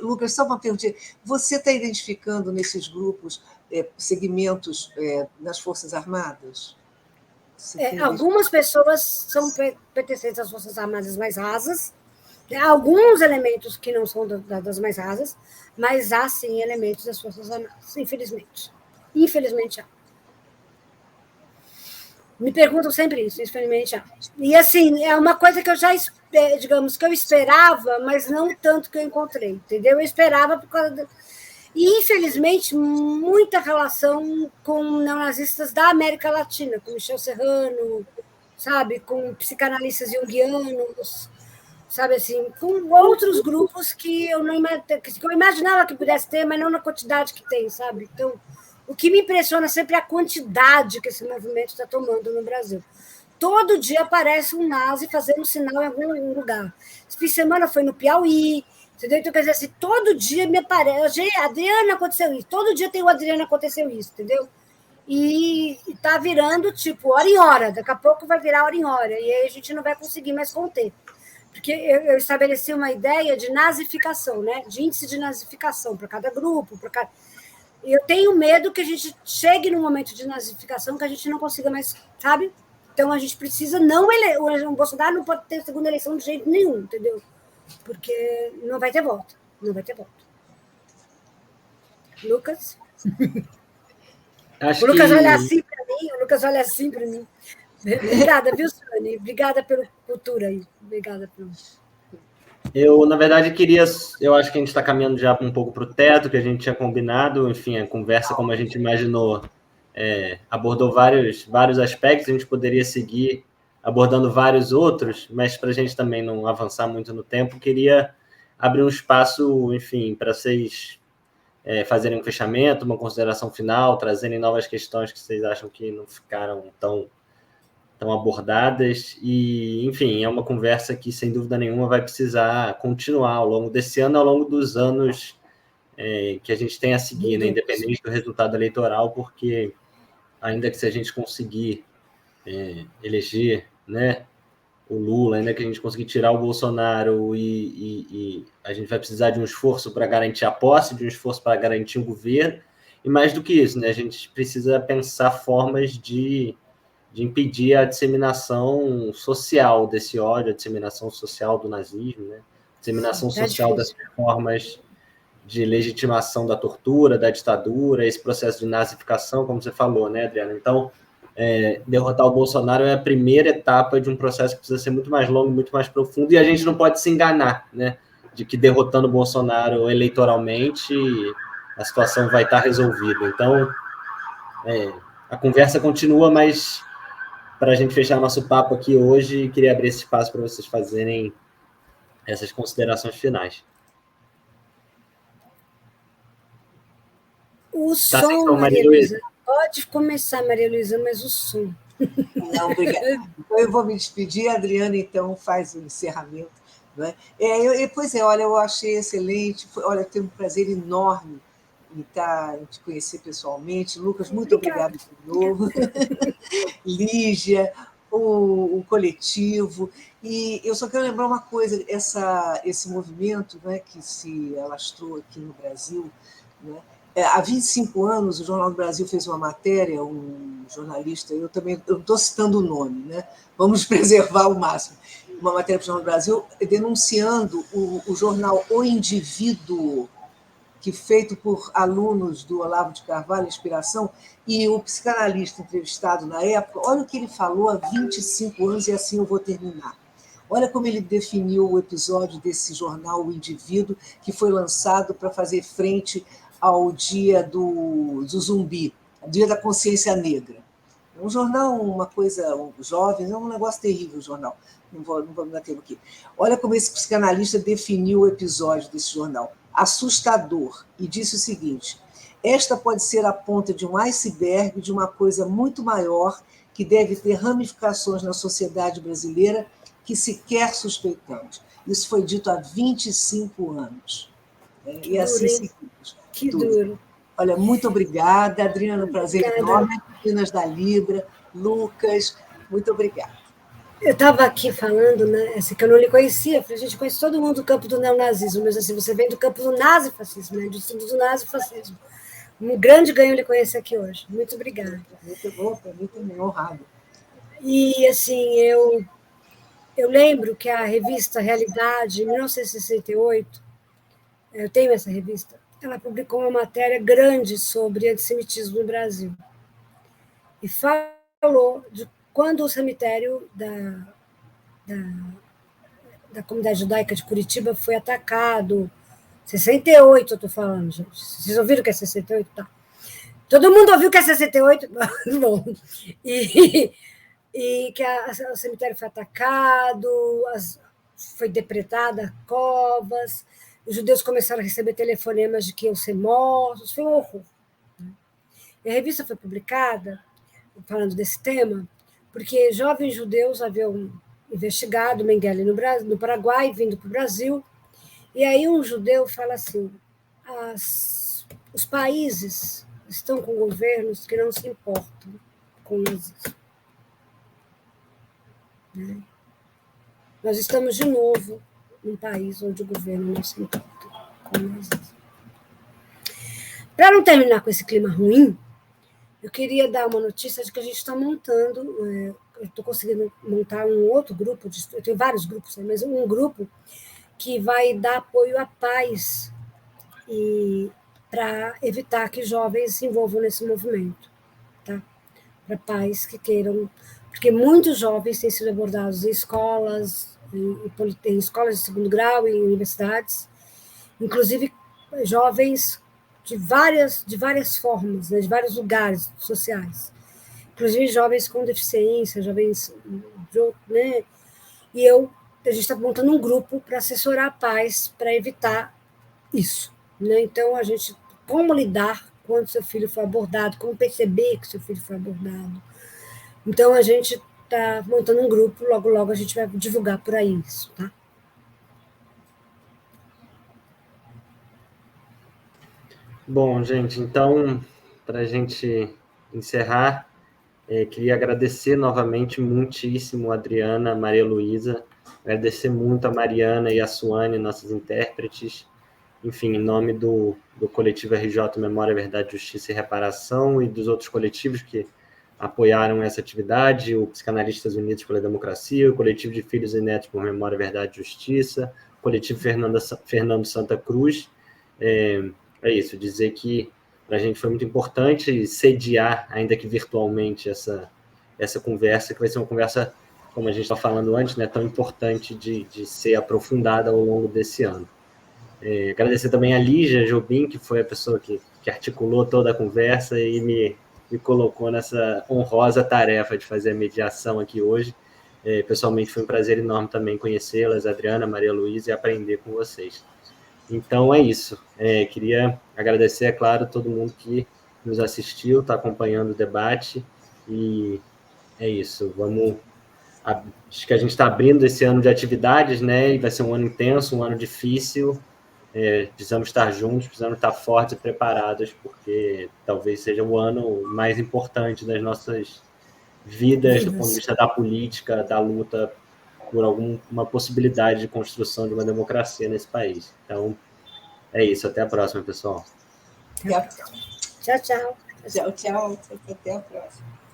Lucas, só uma pergunta. Você está identificando nesses grupos segmentos nas Forças Armadas? Algumas pessoas são pertencentes às Forças Armadas mais rasas, há alguns elementos que não são das mais rasas, mas há, sim, elementos das Forças Armadas, infelizmente. Infelizmente há. Me perguntam sempre isso, infelizmente. E, assim, é uma coisa que eu já, digamos, que eu esperava, mas não tanto que eu encontrei, entendeu? Eu esperava por causa... E, infelizmente, muita relação com neonazistas da América Latina, com Michel Serrano, sabe? Com psicanalistas junguianos, sabe assim? Com outros grupos que eu imaginava que pudesse ter, mas não na quantidade que tem, sabe? Então... O que me impressiona sempre é a quantidade que esse movimento está tomando no Brasil. Todo dia aparece um nazi fazendo sinal em algum lugar. Esse fim de semana foi no Piauí, entendeu? Então, quer dizer assim, todo dia me aparece... Adriana, aconteceu isso. Todo dia tem o Adriana, aconteceu isso, entendeu? E está virando, tipo, hora em hora. Daqui a pouco vai virar hora em hora. E aí a gente não vai conseguir mais conter. Porque eu estabeleci uma ideia de nazificação, né? De índice de nazificação para cada grupo, para cada... Eu tenho medo que a gente chegue num momento de nazificação que a gente não consiga mais, sabe? Então, a gente precisa não eleger... O Bolsonaro não pode ter segunda eleição de jeito nenhum, entendeu? Porque não vai ter volta. Não vai ter volta. Lucas? O Lucas olha assim para mim. Obrigada, viu, Sônia? Obrigada pela cultura aí. Obrigada pelo... Eu, na verdade, eu acho que a gente está caminhando já um pouco para o teto, que a gente tinha combinado, enfim, a conversa, como a gente imaginou, abordou vários aspectos, a gente poderia seguir abordando vários outros, mas para a gente também não avançar muito no tempo, queria abrir um espaço, enfim, para vocês fazerem um fechamento, uma consideração final, trazerem novas questões que vocês acham que não ficaram tão abordadas, e, enfim, é uma conversa que, sem dúvida nenhuma, vai precisar continuar ao longo desse ano, ao longo dos anos que a gente tem a seguir, né, independente do resultado eleitoral, porque, ainda que se a gente conseguir eleger, né, o Lula, ainda que a gente conseguir tirar o Bolsonaro, e a gente vai precisar de um esforço para garantir a posse, de um esforço para garantir o governo, e mais do que isso, né, a gente precisa pensar formas de impedir a disseminação social desse ódio, a disseminação social do nazismo, né? A disseminação social das formas de legitimação da tortura, da ditadura, esse processo de nazificação, como você falou, né, Adriana? Então, derrotar o Bolsonaro é a primeira etapa de um processo que precisa ser muito mais longo, muito mais profundo, e a gente não pode se enganar, né, de que derrotando o Bolsonaro eleitoralmente a situação vai estar resolvida. Então, a conversa continua, mas... Para a gente fechar nosso papo aqui hoje, queria abrir esse espaço para vocês fazerem essas considerações finais. O Tá sem som, som, Maria Maria Luísa? Luísa. Pode começar, Maria Luísa, mas o som. Não, obrigada. Então, eu vou me despedir, a Adriana, então, faz o encerramento. Não é? Pois é, olha, eu achei excelente. Olha, eu tenho um prazer enorme em te conhecer pessoalmente. Lucas, muito obrigada de novo. Lígia, o coletivo. E eu só quero lembrar uma coisa: esse movimento, né, que se alastrou aqui no Brasil, né, há 25 anos, o Jornal do Brasil fez uma matéria, um jornalista, eu não estou citando o nome, né? Vamos preservar o máximo, uma matéria para o Jornal do Brasil denunciando o jornal O Indivíduo, que feito por alunos do Olavo de Carvalho, Inspiração, e o psicanalista entrevistado na época, olha o que ele falou há 25 anos, e assim eu vou terminar. Olha como ele definiu o episódio desse jornal O Indivíduo, que foi lançado para fazer frente ao dia do zumbi, dia da consciência negra. Um jornal, uma coisa jovem, é um negócio terrível o jornal. Não vou me bater aqui. Olha como esse psicanalista definiu o episódio desse jornal. Assustador. E disse o seguinte: esta pode ser a ponta de um iceberg de uma coisa muito maior que deve ter ramificações na sociedade brasileira que sequer suspeitamos. Isso foi dito há 25 anos. E assim seguimos. Que duro. Olha, muito obrigada, Adriana, um prazer enorme. Meninas da Libra, Lucas, muito obrigada. Eu estava aqui falando, né, que eu não lhe conhecia, a gente conhece todo mundo do campo do neonazismo, mas assim, você vem do campo do nazifascismo, né, do estudo do nazifascismo. Um grande ganho lhe conhecer aqui hoje. Muito obrigada. Muito bom, para mim também, honrado. E, assim, eu lembro que a revista Realidade, em 1968, eu tenho essa revista, ela publicou uma matéria grande sobre antissemitismo no Brasil. E falou de quando o cemitério da comunidade judaica de Curitiba foi atacado. 68, eu estou falando, gente. Vocês ouviram que é 68? Tá. Todo mundo ouviu que é 68? Bom. E que o cemitério foi atacado, foi depretada covas, os judeus começaram a receber telefonemas de que iam ser mortos, foi um horror. E a revista foi publicada, falando desse tema, porque jovens judeus haviam investigado Mengele no Paraguai, vindo para o Brasil, e aí um judeu fala assim: os países estão com governos que não se importam com o nazismo. Né? Nós estamos, de novo, num país onde o governo não se importa com o nazismo. Para não terminar com esse clima ruim, eu queria dar uma notícia de que a gente está montando, eu estou conseguindo montar um outro grupo, eu tenho vários grupos, mas um grupo que vai dar apoio à paz e para evitar que jovens se envolvam nesse movimento, tá? Para pais que queiram, porque muitos jovens têm sido abordados em escolas de segundo grau, em universidades, inclusive jovens de várias formas, né, de vários lugares sociais, inclusive jovens com deficiência, jovens, né, e a gente está montando um grupo para assessorar pais para evitar isso, né? Então, como lidar quando seu filho foi abordado, como perceber que seu filho foi abordado. Então, a gente está montando um grupo, logo a gente vai divulgar por aí isso, tá? Bom, gente, então, para a gente encerrar, queria agradecer novamente muitíssimo a Adriana, a Maria Luísa, agradecer muito a Mariana e a Suane, nossas intérpretes, enfim, em nome do coletivo RJ Memória, Verdade, Justiça e Reparação e dos outros coletivos que apoiaram essa atividade, o Psicanalistas Unidos pela Democracia, o coletivo de Filhos e Netos por Memória, Verdade e Justiça, o coletivo Fernando Santa Cruz. É isso, dizer que para a gente foi muito importante sediar, ainda que virtualmente, essa conversa, que vai ser uma conversa, como a gente estava falando antes, né, tão importante de ser aprofundada ao longo desse ano. Agradecer também a Lígia Jobim, que foi a pessoa que articulou toda a conversa e me colocou nessa honrosa tarefa de fazer a mediação aqui hoje. Pessoalmente foi um prazer enorme também conhecê-las, Adriana, Maria Luísa, e aprender com vocês. Então é isso. Queria agradecer, é claro, todo mundo que nos assistiu, está acompanhando o debate, e é isso. Acho que a gente está abrindo esse ano de atividades, né? E vai ser um ano intenso, um ano difícil. Precisamos estar juntos, precisamos estar fortes e preparados, porque talvez seja o ano mais importante das nossas vidas, do ponto de vista da política, da luta por alguma possibilidade de construção de uma democracia nesse país. Então, é isso. Até a próxima, pessoal. Até a próxima. Tchau, tchau. Tchau, tchau. Até a próxima.